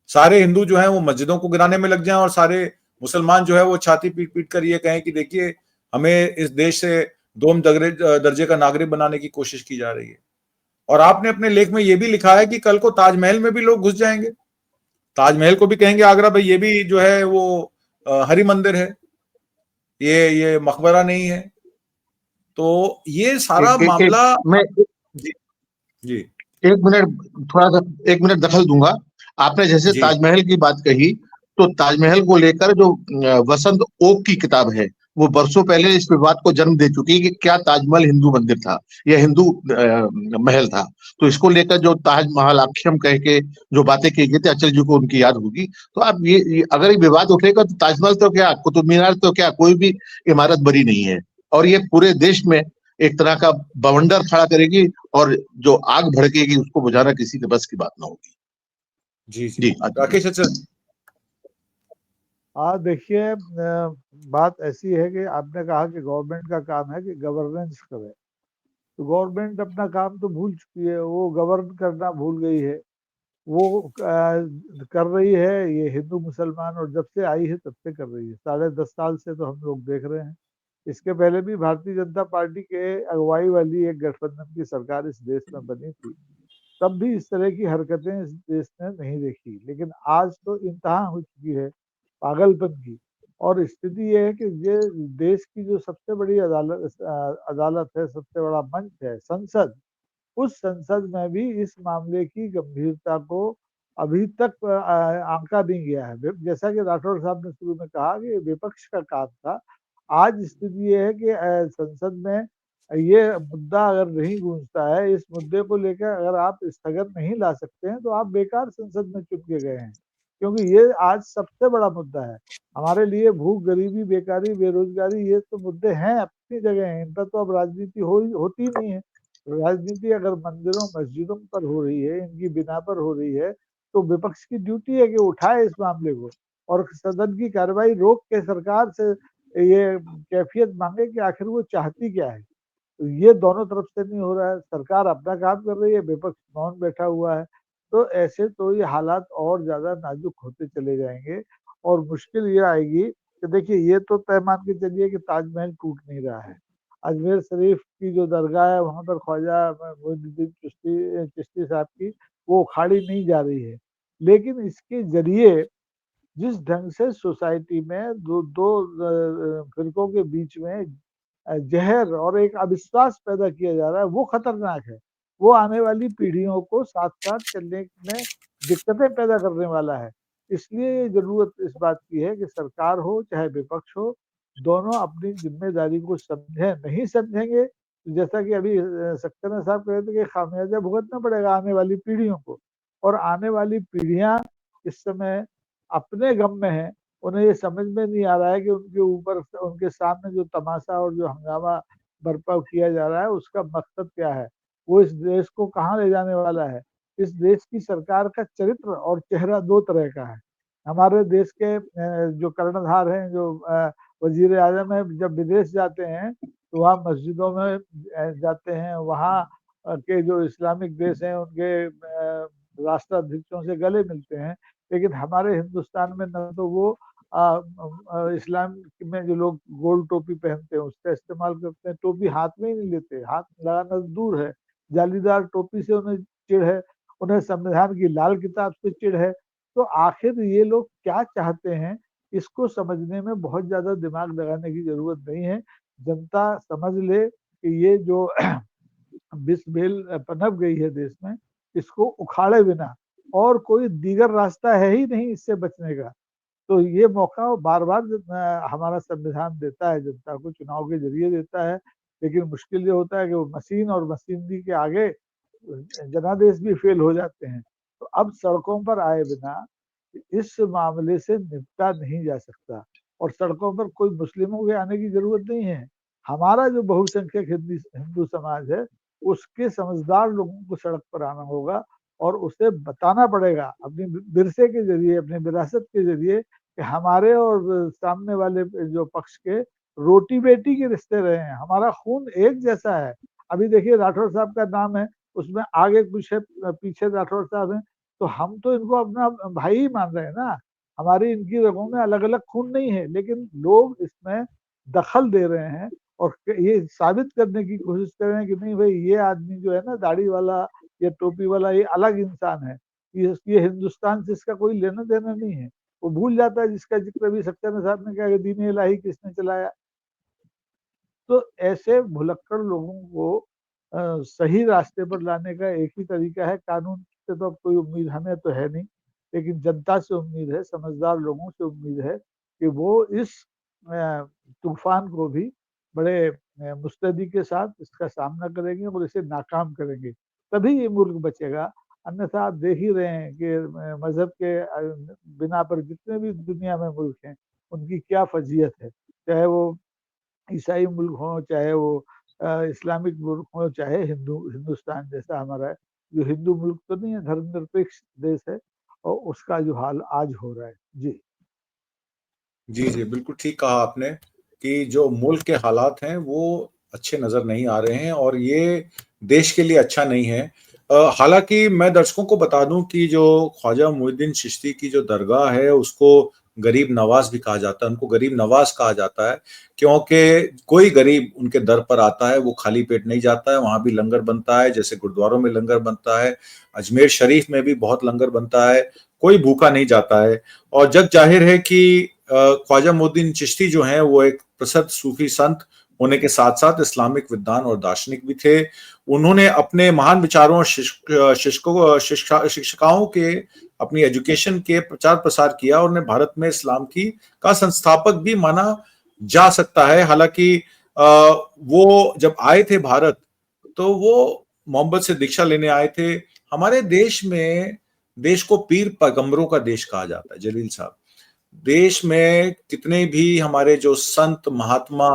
सारे हिंदू जो है वो मस्जिदों को गिराने में लग जाएं, और सारे मुसलमान जो है वो छाती पीट पीट कर ये कहें कि देखिए हमें इस देश से दोम दर्जे का नागरिक बनाने की कोशिश की जा रही है। और आपने अपने लेख में ये भी लिखा है कि कल को ताजमहल में भी लोग घुस जाएंगे, ताजमहल को भी कहेंगे आगरा भाई ये भी जो है वो हरि मंदिर है, ये मकबरा नहीं है। तो ये सारा मामला मैं जी जी एक मिनट, थोड़ा सा 1 मिनट दखल दूंगा। आपने जैसे जी ताजमहल की बात कही, तो ताजमहल को लेकर जो वसंत ओक की किताब है, वो बरसों पहले इस विवाद को जन्म दे चुकी है कि क्या ताजमहल हिंदू मंदिर था या हिंदू महल था। तो इसको लेकर जो ताजमहल आख्यम कह के जो बातें की गई थी, अचल जी को उनकी याद होगी। तो आप ये अगर ये विवाद उठेगा तो ताजमहल तो क्या, कुतुब मीनार तो क्या, कोई भी इमारत बड़ी नहीं है। और ये पूरे देश में एक तरह का बवंडर खड़ा करेगी, और जो आग भड़केगी उसको बुझाना किसी के बस की बात ना होगी। जी जी जी राकेश अच्छा। हाँ देखिए, बात ऐसी है कि आपने कहा कि गवर्नमेंट का काम है कि गवर्नेंस करे, तो गवर्नमेंट अपना काम तो भूल चुकी है, वो गवर्न करना भूल गई है। वो कर रही है ये हिंदू मुसलमान, और जब से आई है तब से कर रही है, 10.5 साल से तो हम लोग देख रहे हैं। इसके पहले भी भारतीय जनता पार्टी के अगुवाई वाली एक गठबंधन की सरकार इस देश में बनी थी, तब भी इस तरह की हरकतें इस देश ने नहीं देखी। लेकिन आज तो इंतहा हो चुकी है पागलपन की। और स्थिति ये है कि ये देश की जो सबसे बड़ी अदालत है, सबसे बड़ा मंच है संसद, उस संसद में भी इस मामले की गंभीरता को अभी तक आंका नहीं गया है। जैसा कि राठौर साहब ने शुरू में कहा कि विपक्ष का काम था। आज स्थिति ये है कि संसद में ये मुद्दा अगर नहीं गूंजता है, इस मुद्दे को लेकर अगर आप स्थगन नहीं ला सकते हैं, तो आप बेकार संसद में चुन के गए हैं। क्योंकि ये आज सबसे बड़ा मुद्दा है हमारे लिए। भूख, गरीबी, बेकारी, बेरोजगारी, ये तो मुद्दे हैं, अपनी जगह हैं, इन पर तो अब राजनीति होती नहीं है। राजनीति अगर मंदिरों मस्जिदों पर हो रही है, इनकी बिना पर हो रही है, तो विपक्ष की ड्यूटी है कि उठाए इस मामले को और सदन की कार्रवाई रोक के सरकार से ये कैफियत मांगे कि आखिर वो चाहती क्या है। तो ये दोनों तरफ से नहीं हो रहा है, सरकार अपना काम कर रही है, विपक्ष मौन बैठा हुआ है। तो ऐसे तो ये हालात और ज्यादा नाजुक होते चले जाएंगे, और मुश्किल ये आएगी कि देखिए, ये तो तय मान के चलिए कि ताजमहल टूट नहीं रहा है। अजमेर शरीफ की जो दरगाह है वहां पर ख्वाजा मोइनुद्दीन चिश्ती चिश्ती साहब की, वो उखाड़ी नहीं जा रही है। लेकिन इसके जरिए जिस ढंग से सोसाइटी में दो दो फिरकों के बीच में जहर और एक अविश्वास पैदा किया जा रहा है, वो खतरनाक है। वो आने वाली पीढ़ियों को साथ साथ चलने में दिक्कतें पैदा करने वाला है। इसलिए जरूरत इस बात की है कि सरकार हो चाहे विपक्ष हो, दोनों अपनी जिम्मेदारी को समझें। नहीं समझेंगे तो जैसा कि अभी सक्सेना साहब कह रहे थे कि खामियाजा भुगतना पड़ेगा आने वाली पीढ़ियों को। और आने वाली पीढ़ियां इस समय अपने गम में है, उन्हें ये समझ में नहीं आ रहा है कि उनके ऊपर, उनके सामने जो तमाशा और जो हंगामा बर्पा किया जा रहा है उसका मकसद क्या है, वो इस देश को कहाँ ले जाने वाला है। इस देश की सरकार का चरित्र और चेहरा दो तरह का है। हमारे देश के जो कर्णधार हैं, जो वजीर आजम है, जब विदेश जाते हैं तो वहाँ मस्जिदों में जाते हैं, वहाँ के जो इस्लामिक देश हैं उनके राष्ट्राध्यक्षों से गले मिलते हैं। लेकिन हमारे हिंदुस्तान में न तो वो इस्लाम में जो लोग गोल टोपी पहनते हैं उसका इस्तेमाल करते हैं, टोपी हाथ में ही नहीं लेते, हाथ लगाना दूर है। जालीदार टोपी से उन्हें चिढ़ है, उन्हें संविधान की लाल किताब से चिढ़ है। तो आखिर ये लोग क्या चाहते हैं, इसको समझने में बहुत ज्यादा दिमाग लगाने की जरूरत नहीं है। जनता समझ ले कि ये जो विष बेल पनप गई है देश में, इसको उखाड़े बिना और कोई दीगर रास्ता है ही नहीं इससे बचने का। तो ये मौका बार बार हमारा संविधान देता है जनता को, चुनाव के जरिए देता है। लेकिन मुश्किल ये होता है कि वो मशीन और मशीनरी के आगे जनादेश भी फेल हो जाते हैं। तो अब सड़कों पर आए बिना इस मामले से निपटा नहीं जा सकता। और सड़कों पर कोई मुस्लिमों के आने की जरूरत नहीं है। हमारा जो बहुसंख्यक हिंदू समाज है, उसके समझदार लोगों को सड़क पर आना होगा और उसे बताना पड़ेगा अपनी विरसे के जरिए, अपनी विरासत के जरिए कि हमारे और सामने वाले जो पक्ष के रोटी बेटी के रिश्ते रहे हैं, हमारा खून एक जैसा है। अभी देखिए राठौर साहब का नाम है, उसमें आगे कुछ है, पीछे राठौर साहब हैं, तो हम तो इनको अपना भाई ही मान रहे हैं ना। हमारी इनकी रगों में अलग अलग खून नहीं है, लेकिन लोग इसमें दखल दे रहे हैं और ये साबित करने की कोशिश कर रहे हैं कि नहीं भाई, ये आदमी जो है ना दाढ़ी वाला या टोपी वाला, ये अलग इंसान है, ये हिंदुस्तान से इसका कोई लेना देना नहीं है। वो भूल जाता है, जिसका जिक्र भी सक्सेना साहब ने कहा कि दीन इलाही किसने चलाया। तो ऐसे भुलक्कड़ लोगों को सही रास्ते पर लाने का एक ही तरीका है, कानून से तो अब कोई उम्मीद हमें तो है नहीं, लेकिन जनता से उम्मीद है, समझदार लोगों से उम्मीद है कि वो इस तूफान को भी बड़े मुस्तैदी के साथ इसका सामना करेंगे और इसे नाकाम करेंगे, तभी ये मुल्क बचेगा। अन्यथा आप देख ही रहे हैं कि मजहब के बिना पर जितने भी दुनिया में मुल्क हैं, उनकी क्या फजीयत है, चाहे वो ईसाई मुल्क हो, चाहे वो इस्लामिक मुल्क हो, चाहे हिंदुस्तान जैसा हमारा है, जो हिंदू मुल्क तो नहीं है, धर्मनिरपेक्ष देश है, और उसका जो हाल आज हो रहा है। जी जी जी, बिल्कुल ठीक कहा आपने कि जो मुल्क के हालात हैं वो अच्छे नजर नहीं आ रहे हैं और ये देश के लिए अच्छा नहीं है। हालांकि मैं दर्शकों को बता दूं कि जो ख्वाजा मुइनुद्दीन चिश्ती की जो दरगाह है उसको गरीब नवाज भी कहा जाता है, उनको गरीब नवाज कहा जाता है, क्योंकि कोई गरीब उनके दर पर आता है वो खाली पेट नहीं जाता है। वहां भी लंगर बनता है, जैसे गुरुद्वारों में लंगर बनता है, अजमेर शरीफ में भी बहुत लंगर बनता है, कोई भूखा नहीं जाता है। और जग जाहिर है कि ख्वाजा मुइनुद्दीन चिश्ती जो हैं वो एक प्रसिद्ध सूफी संत होने के साथ साथ इस्लामिक विद्वान और दार्शनिक भी थे। उन्होंने अपने महान विचारों और शिक्षकाओं के अपनी एजुकेशन के प्रचार प्रसार किया और उन्हें भारत में इस्लाम की का संस्थापक भी माना जा सकता है। हालांकि वो जब आए थे भारत तो वो मोहम्मद से दीक्षा लेने आए थे। हमारे देश में देश को पीर पैगंबरों का देश कहा जाता है जलील साहब। देश में कितने भी हमारे जो संत महात्मा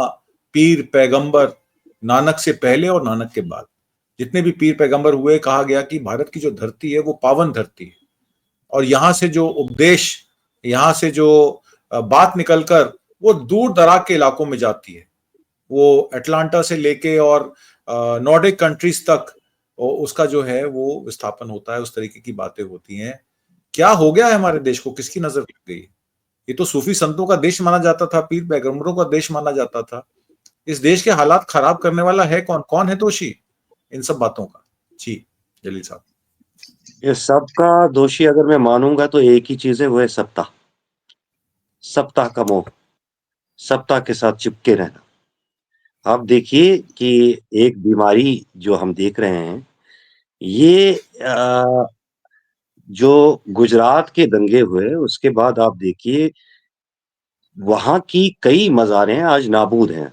पीर पैगंबर, नानक से पहले और नानक के बाद जितने भी पीर पैगंबर हुए, कहा गया कि भारत की जो धरती है वो पावन धरती है और यहाँ से जो उपदेश, यहाँ से जो बात निकलकर वो दूर दराज के इलाकों में जाती है। वो अटलांटा से लेके और नॉर्डिक कंट्रीज तक उसका जो है वो विस्थापन होता है, उस तरीके की बातें होती हैं। क्या हो गया है हमारे देश को, किसकी नजर लग गई? ये तो सूफी संतों का देश माना जाता था, पीर पैगंबरों का देश माना जाता था। इस देश के हालात खराब करने वाला है कौन? कौन है दोषी इन सब बातों का? जी जलील साहब। ये सबका दोषी अगर मैं मानूंगा तो एक ही चीज है, वो है सत्ता, सत्ता का मोह, सत्ता के साथ चिपके रहना। आप देखिए कि एक बीमारी जो हम देख रहे हैं, ये जो गुजरात के दंगे हुए उसके बाद आप देखिए वहां की कई मज़ारें आज नाबूद हैं,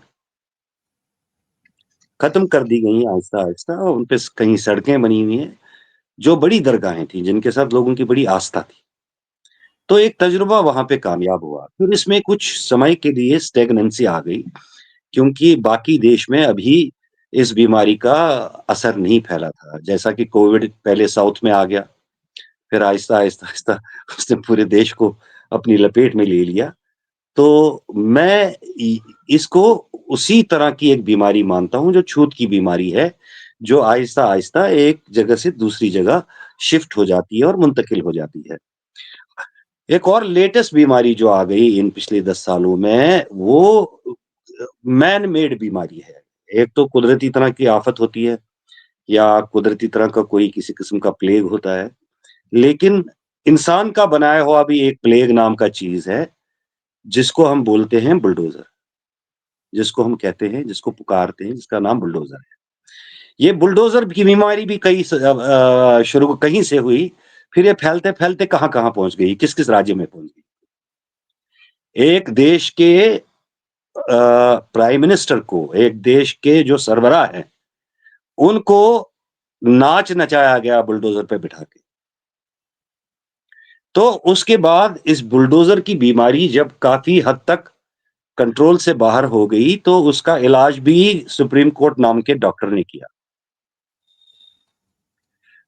खत्म कर दी गई आहिस्ता-आहिस्ता, और उन पे कहीं सड़कें बनी हुई हैं, जो बड़ी दरगाहें थी, जिनके साथ लोगों की बड़ी आस्था थी। तो एक तजुर्बा वहाँ पे कामयाब हुआ। फिर इसमें कुछ समय के लिए स्टैग्नेंसी आ गई, क्योंकि बाकी देश में अभी इस बीमारी का असर नहीं फैला था। जैसा कि कोविड पहले साउथ में आ गया, फिर आहिस्ता-आहिस्ता उसने पूरे देश को अपनी लपेट में ले लिया। तो मैं इसको उसी तरह की एक बीमारी मानता हूँ जो छूत की बीमारी है, जो आहिस्ता-आहिस्ता एक जगह से दूसरी जगह शिफ्ट हो जाती है और मुंतकिल हो जाती है। एक और लेटेस्ट बीमारी जो आ गई इन पिछले 10 सालों में, वो मैन मेड बीमारी है। एक तो कुदरती तरह की आफत होती है या कुदरती तरह का कोई किसी किस्म का प्लेग होता है, लेकिन इंसान का बनाया हुआ भी एक प्लेग नाम का चीज़ है, जिसको हम बोलते हैं बुलडोज़र, जिसको हम कहते हैं, जिसको पुकारते हैं, जिसका नाम बुलडोज़र है। ये बुलडोज़र की बीमारी भी शुरू कहीं से हुई, फिर ये फैलते-फैलते कहाँ-कहाँ पहुँच गई, किस-किस राज्य में पहुँच गई। एक देश के प्राइम मिनिस्टर को, एक देश के जो सरबराह हैं, उनको नाच नचाया गया बुलडोज़र पे बिठा के। तो उसके बाद इस बुलडोज़र की बीमारी जब काफ़ी हद तक कंट्रोल से बाहर हो गई, तो उसका इलाज भी सुप्रीम कोर्ट नाम के डॉक्टर ने किया।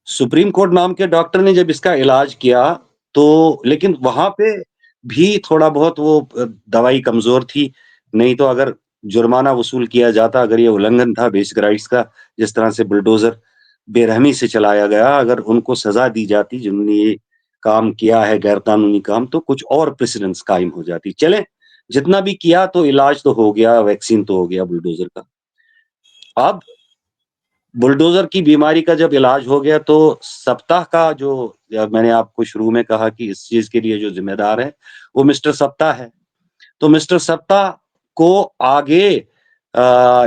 सुप्रीम कोर्ट नाम के डॉक्टर ने जब इसका इलाज किया तो, लेकिन वहां पे भी थोड़ा बहुत वो दवाई कमजोर थी, नहीं तो अगर जुर्माना वसूल किया जाता, अगर ये उल्लंघन था बेसिक राइट्स का, जिस तरह से बुलडोजर बेरहमी से चलाया गया, अगर उनको सजा दी जाती जिन्होंने ये काम किया है गैर कानूनी काम, तो कुछ और प्रेसिडेंस कायम हो जाती। चले, जितना भी किया तो इलाज तो हो गया, वैक्सीन तो हो गया बुलडोजर का। अब बुलडोजर की बीमारी का जब इलाज हो गया तो सप्ताह का जो, मैंने आपको शुरू में कहा कि इस चीज के लिए जो जिम्मेदार है वो मिस्टर सप्ताह है। तो मिस्टर सप्ताह को आगे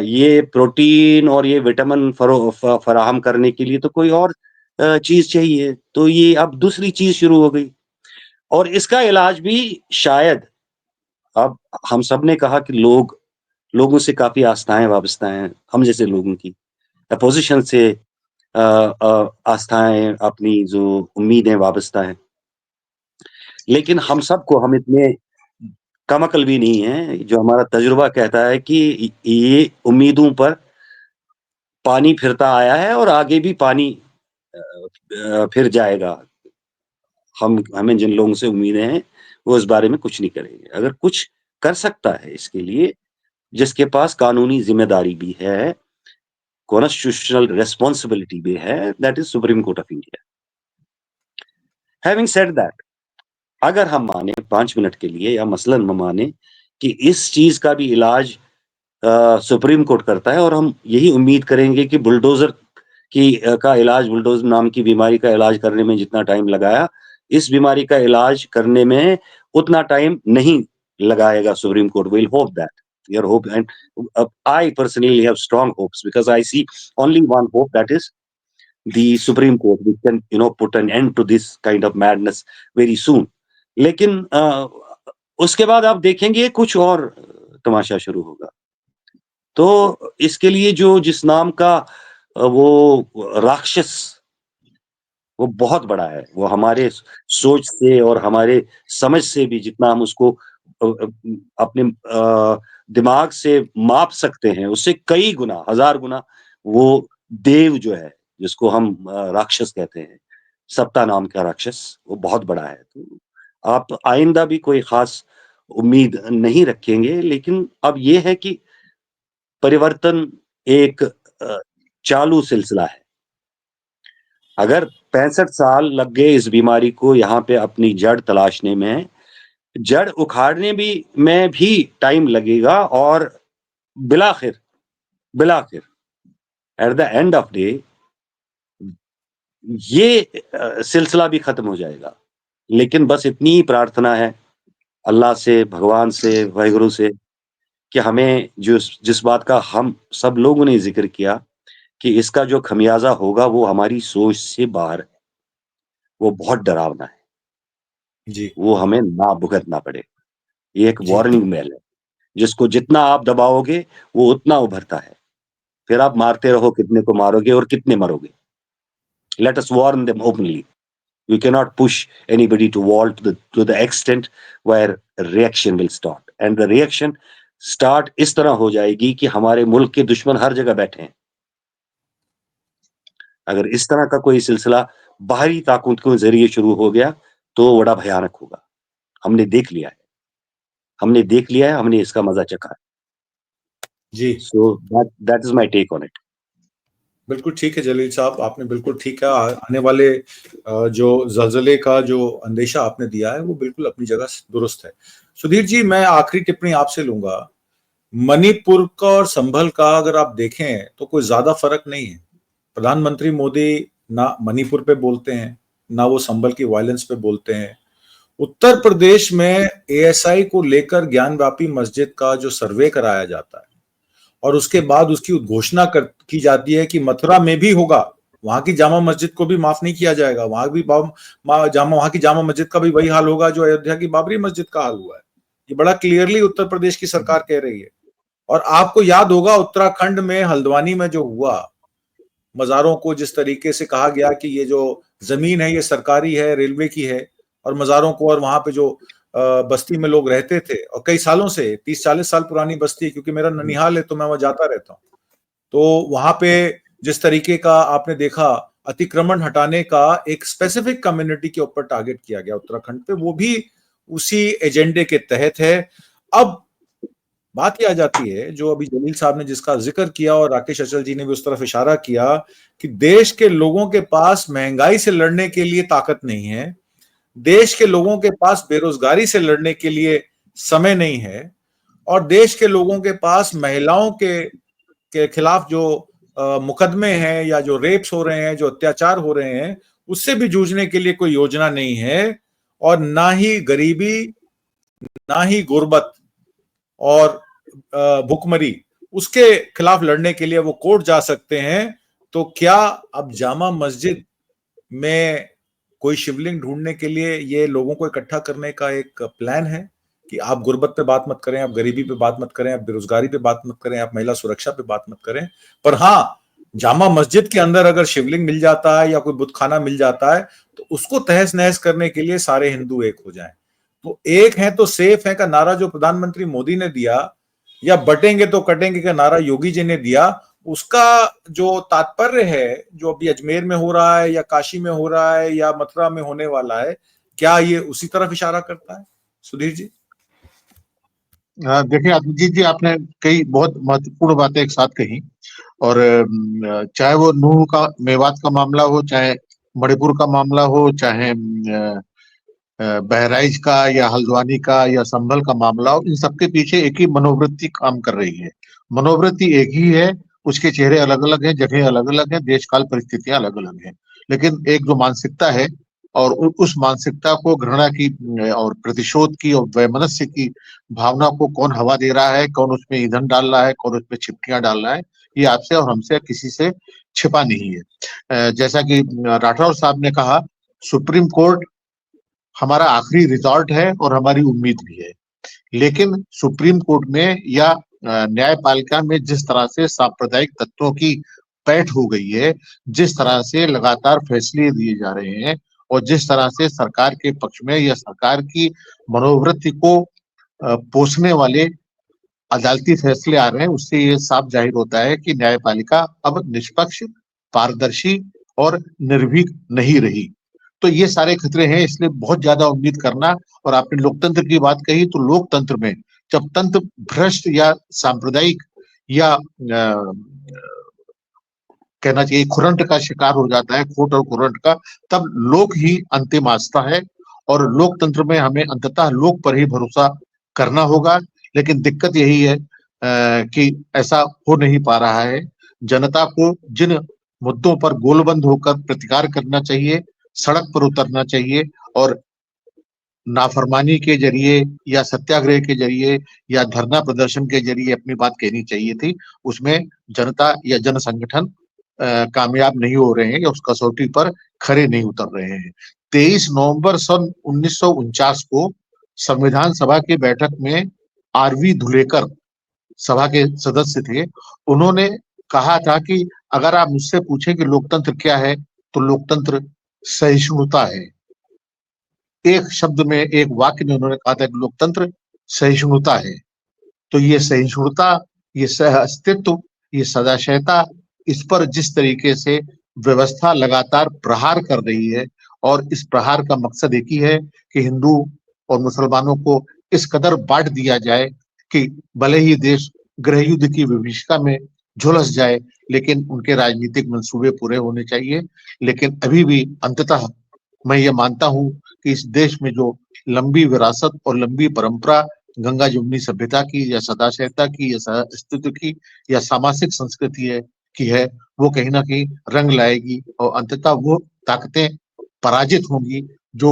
ये प्रोटीन और ये विटामिन फराहम करने के लिए तो कोई और चीज चाहिए, तो ये अब दूसरी चीज शुरू हो गई। और इसका इलाज भी शायद, अब हम सब ने कहा कि लोगों से काफी आस्थाएं वाबस्ता हैं, हम जैसे लोगों की अपोजिशन से आस्थाएं, अपनी जो उम्मीदें वाबस्ता हैं, लेकिन हम इतने कम अकल भी नहीं है। जो हमारा तजुर्बा कहता है कि ये उम्मीदों पर पानी फिरता आया है और आगे भी पानी फिर जाएगा। हमें जिन लोगों से उम्मीदें हैं वो इस बारे में कुछ नहीं करेंगे। अगर कुछ कर सकता है इसके लिए, जिसके पास कानूनी जिम्मेदारी भी है, कॉन्स्टिट्यूशनल रेस्पॉन्सिबिलिटी भी है, that is supreme court of India. Having said that, अगर हम माने 5 मिनट के लिए, या मसलन हम माने कि इस चीज का भी इलाज सुप्रीम कोर्ट करता है, और हम यही उम्मीद करेंगे कि बुलडोजर का इलाज, बुलडोजर नाम की बीमारी का इलाज करने में जितना टाइम लगाया, इस बीमारी का इलाज करने में उतना टाइम नहीं लगाएगा supreme court. Will hope that, your hope, and I personally have strong hopes because I see only one hope, that is the Supreme Court, which can put an end to this kind of madness very soon. लेकिन उसके बाद आप देखेंगे कुछ और तमाशा शुरू होगा। तो इसके लिए जिस नाम का वो राक्षस, वो बहुत बड़ा है, वो हमारे सोच से और हमारे समझ से भी, जितना हम उसको अपने दिमाग से माप सकते हैं, उससे कई गुना, 1000 गुना वो देव जो है, जिसको हम राक्षस कहते हैं, सप्ता नाम का राक्षस, वो बहुत बड़ा है। तो आप आइंदा भी कोई खास उम्मीद नहीं रखेंगे, लेकिन अब ये है कि परिवर्तन एक चालू सिलसिला है। अगर 65 साल लग गए इस बीमारी को यहाँ पे अपनी जड़ तलाशने में, जड़ उखाड़ने में भी टाइम लगेगा, और बिलाखिर at the end of day ये सिलसिला भी खत्म हो जाएगा। लेकिन बस इतनी ही प्रार्थना है अल्लाह से, भगवान से, वाहिगुरु से, कि हमें जिस बात का हम सब लोगों ने जिक्र किया कि इसका जो खमियाजा होगा वो हमारी सोच से बाहर है, वो बहुत डरावना है जी वो हमें ना भुगतना पड़े। ये एक जी वार्निंग बेल है, जिसको जितना आप दबाओगे वो उतना उभरता है। फिर आप मारते रहो, कितने को मारोगे और कितने मरोगे। Let us warn them openly. You cannot push anybody to wall to the extent where reaction will start, and the reaction start इस तरह हो जाएगी कि हमारे मुल्क के दुश्मन हर जगह बैठे हैं। अगर इस तरह का कोई सिलसिला बाहरी ताकत के जरिए शुरू हो गया तो बड़ा भयानक होगा। हमने देख लिया है, हमने इसका मजा चखा है। जी So that is my take on it. बिल्कुल ठीक है जलील साहब, आपने बिल्कुल ठीक है। आने वाले जो ज़लज़ले का जो अंदेशा आपने दिया है वो बिल्कुल अपनी जगह दुरुस्त है। सुधीर जी, मैं आखिरी टिप्पणी आपसे लूंगा। मणिपुर का और संभल का अगर आप देखें तो कोई ज्यादा फर्क नहीं है। प्रधानमंत्री मोदी ना मणिपुर पे बोलते हैं, ना वो संभल की वायलेंस पे बोलते हैं। उत्तर प्रदेश में एएसआई को लेकर ज्ञानव्यापी मस्जिद का जो सर्वे कराया जाता है और उसके बाद उसकी उद्घोषणा की जाती है कि मथुरा में भी होगा, वहां की जामा मस्जिद को भी माफ नहीं किया जाएगा, वहां की जामा मस्जिद का भी वही हाल होगा जो अयोध्या की बाबरी मस्जिद का हाल हुआ है। ये बड़ा क्लियरली उत्तर प्रदेश की सरकार कह रही है। और आपको याद होगा उत्तराखंड में हल्द्वानी में जो हुआ, मज़ारों को जिस तरीके से कहा गया कि ये जो जमीन है ये सरकारी है, रेलवे की है, और मज़ारों को, और वहां पे जो बस्ती में लोग रहते थे, और कई सालों से 30-40 साल पुरानी बस्ती, क्योंकि मेरा ननिहाल है तो मैं वहां जाता रहता हूँ। तो वहां पे जिस तरीके का आपने देखा अतिक्रमण हटाने का एक स्पेसिफिक कम्युनिटी के ऊपर टारगेट किया गया उत्तराखंड पे, वो भी उसी एजेंडे के तहत है। अब बात यह आ जाती है, जो अभी जलील साहब ने जिसका जिक्र किया और राकेश अचल जी ने भी उस तरफ इशारा किया, कि देश के लोगों के पास महंगाई से लड़ने के लिए ताकत नहीं है, देश के लोगों के पास बेरोजगारी से लड़ने के लिए समय नहीं है, और देश के लोगों के पास महिलाओं के खिलाफ जो मुकदमे हैं या जो रेप्स हो रहे हैं, जो अत्याचार हो रहे हैं, उससे भी जूझने के लिए कोई योजना नहीं है, और ना ही गरीबी, ना ही गुर्बत और भुखमरी, उसके खिलाफ लड़ने के लिए वो कोर्ट जा सकते हैं। तो क्या अब जामा मस्जिद में कोई शिवलिंग ढूंढने के लिए ये लोगों को इकट्ठा करने का एक प्लान है कि आप गुर्बत पे बात मत करें, आप गरीबी पे बात मत करें, आप बेरोजगारी पे बात मत करें, आप महिला सुरक्षा पे बात मत करें, पर हाँ, जामा मस्जिद के अंदर अगर शिवलिंग मिल जाता है या कोई बुतखाना मिल जाता है तो उसको तहस नहस करने के लिए सारे हिंदू एक हो जाएं। तो एक है तो सेफ है का नारा जो प्रधानमंत्री मोदी ने दिया, या बटेंगे तो कटेंगे का नारा योगी जी ने दिया, उसका जो तात्पर्य है, जो अभी अजमेर में हो रहा है या काशी में हो रहा है या मथुरा में होने वाला है, क्या ये उसी तरफ इशारा करता है? सुधीर जी। देखिए अभिजीत जी, आपने कई बहुत महत्वपूर्ण बातें एक साथ कही, और चाहे वो नूह का मेवात का मामला हो, चाहे मणिपुर का मामला हो, चाहे बहराइच का या हल्द्वानी का या संभल का मामला हो, इन सबके पीछे एक ही मनोवृत्ति काम कर रही है। मनोवृत्ति एक ही है, उसके चेहरे अलग अलग हैं, जगह अलग अलग है, देश काल परिस्थितियां अलग अलग हैं, लेकिन एक जो मानसिकता है, और उस मानसिकता को घृणा की और प्रतिशोध की और वैमनस्य की भावना को कौन हवा दे रहा है, कौन उसमें ईंधन डाल रहा है, कौन उसमें छिपकियां डाल रहा है, ये आपसे और हमसे किसी से छिपा नहीं है। जैसा कि राठौर साहब ने कहा, सुप्रीम कोर्ट हमारा आखिरी रिजॉर्ट है और हमारी उम्मीद भी है, लेकिन सुप्रीम कोर्ट में या न्यायपालिका में जिस तरह से सांप्रदायिक तत्वों की पैठ हो गई है, जिस तरह से लगातार फैसले दिए जा रहे हैं, और जिस तरह से सरकार के पक्ष में या सरकार की मनोवृत्ति को पोषने वाले अदालती फैसले आ रहे हैं, उससे ये साफ जाहिर होता है कि न्यायपालिका अब निष्पक्ष, पारदर्शी और निर्भीक नहीं रही। तो ये सारे खतरे हैं, इसलिए बहुत ज्यादा उम्मीद करना। और आपने लोकतंत्र की बात कही, तो लोकतंत्र में जब तंत्र भ्रष्ट या सांप्रदायिक या कहना चाहिए खुरंट का शिकार हो जाता है, खोट और खुरंट का, तब लोक ही अंतिम आस्था है, और लोकतंत्र में हमें अंततः लोक पर ही भरोसा करना होगा। लेकिन दिक्कत यही है कि ऐसा हो नहीं पा रहा है। जनता को जिन मुद्दों पर गोलबंद होकर प्रतिकार करना चाहिए, सड़क पर उतरना चाहिए, और नाफरमानी के जरिए या सत्याग्रह के जरिए या धरना प्रदर्शन के जरिए अपनी बात कहनी चाहिए थी, उसमें जनता या जन संगठन कामयाब नहीं हो रहे हैं या उस कसौटी पर खरे नहीं उतर रहे हैं। 23 नवंबर सन 1949 को संविधान सभा की बैठक में आरवी धुलेकर सभा के सदस्य थे। उन्होंने कहा था कि अगर आप मुझसे पूछें कि लोकतंत्र क्या है, तो लोकतंत्र सहिष्णुता है। एक शब्द में, एक वाक्य में उन्होंने कहा था कि लोकतंत्र सहिष्णुता है। तो ये सहिष्णुता, ये सह अस्तित्व, ये सदाशयता, इस पर जिस तरीके से व्यवस्था लगातार प्रहार कर रही है, और इस प्रहार का मकसद एक ही है कि हिंदू और मुसलमानों को इस कदर बांट दिया जाए कि भले ही देश गृह युद्ध की विभीषिका में झुलस जाए, लेकिन उनके राजनीतिक मंसूबे पूरे होने चाहिए। लेकिन अभी भी अंततः मैं ये मानता हूं कि इस देश में जो लंबी विरासत और लंबी परंपरा गंगा जमुनी सभ्यता की या सदाशयता की या अस्तित्व की या सामाजिक संस्कृति है की है, वो कहीं ना कहीं रंग लाएगी, और अंततः वो ताकतें पराजित होंगी जो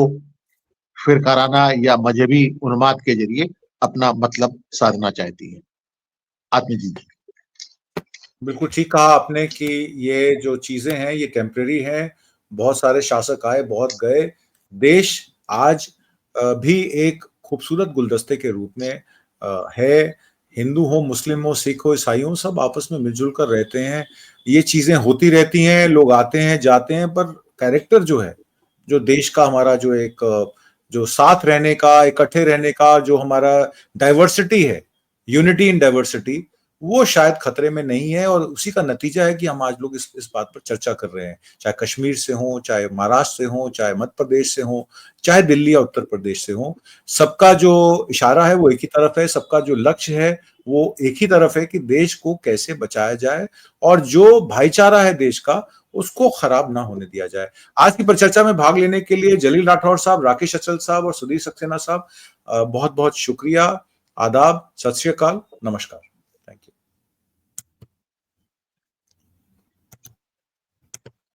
फिरकाराना या मजहबी उन्माद के जरिए अपना मतलब साधना चाहती है। आत्मजीत जी। बिल्कुल ठीक कहा आपने कि ये जो चीजें हैं ये टेम्परेरी हैं। बहुत सारे शासक आए, बहुत गए। देश आज भी एक खूबसूरत गुलदस्ते के रूप में है। हिंदू हो, मुस्लिम हो, सिख हो, ईसाई हो, सब आपस में मिलजुल कर रहते हैं। ये चीजें होती रहती हैं, लोग आते हैं जाते हैं, पर कैरेक्टर जो है, जो देश का हमारा जो एक जो साथ रहने का, इकट्ठे रहने का, जो हमारा डाइवर्सिटी है, यूनिटी इन डाइवर्सिटी, वो शायद खतरे में नहीं है, और उसी का नतीजा है कि हम आज लोग इस बात पर चर्चा कर रहे हैं, चाहे कश्मीर से हो, चाहे महाराष्ट्र से हो, चाहे मध्य प्रदेश से हो, चाहे दिल्ली या उत्तर प्रदेश से हो। सबका जो इशारा है वो एक ही तरफ है, सबका जो लक्ष्य है वो एक ही तरफ है कि देश को कैसे बचाया जाए और जो भाईचारा है देश का उसको खराब ना होने दिया जाए। आज की परिचर्चा में भाग लेने के लिए जलील राठौर साहब, राकेश अचल साहब और सुधीर सक्सेना साहब, बहुत बहुत शुक्रिया। आदाब, सत श्री अकाल, नमस्कार।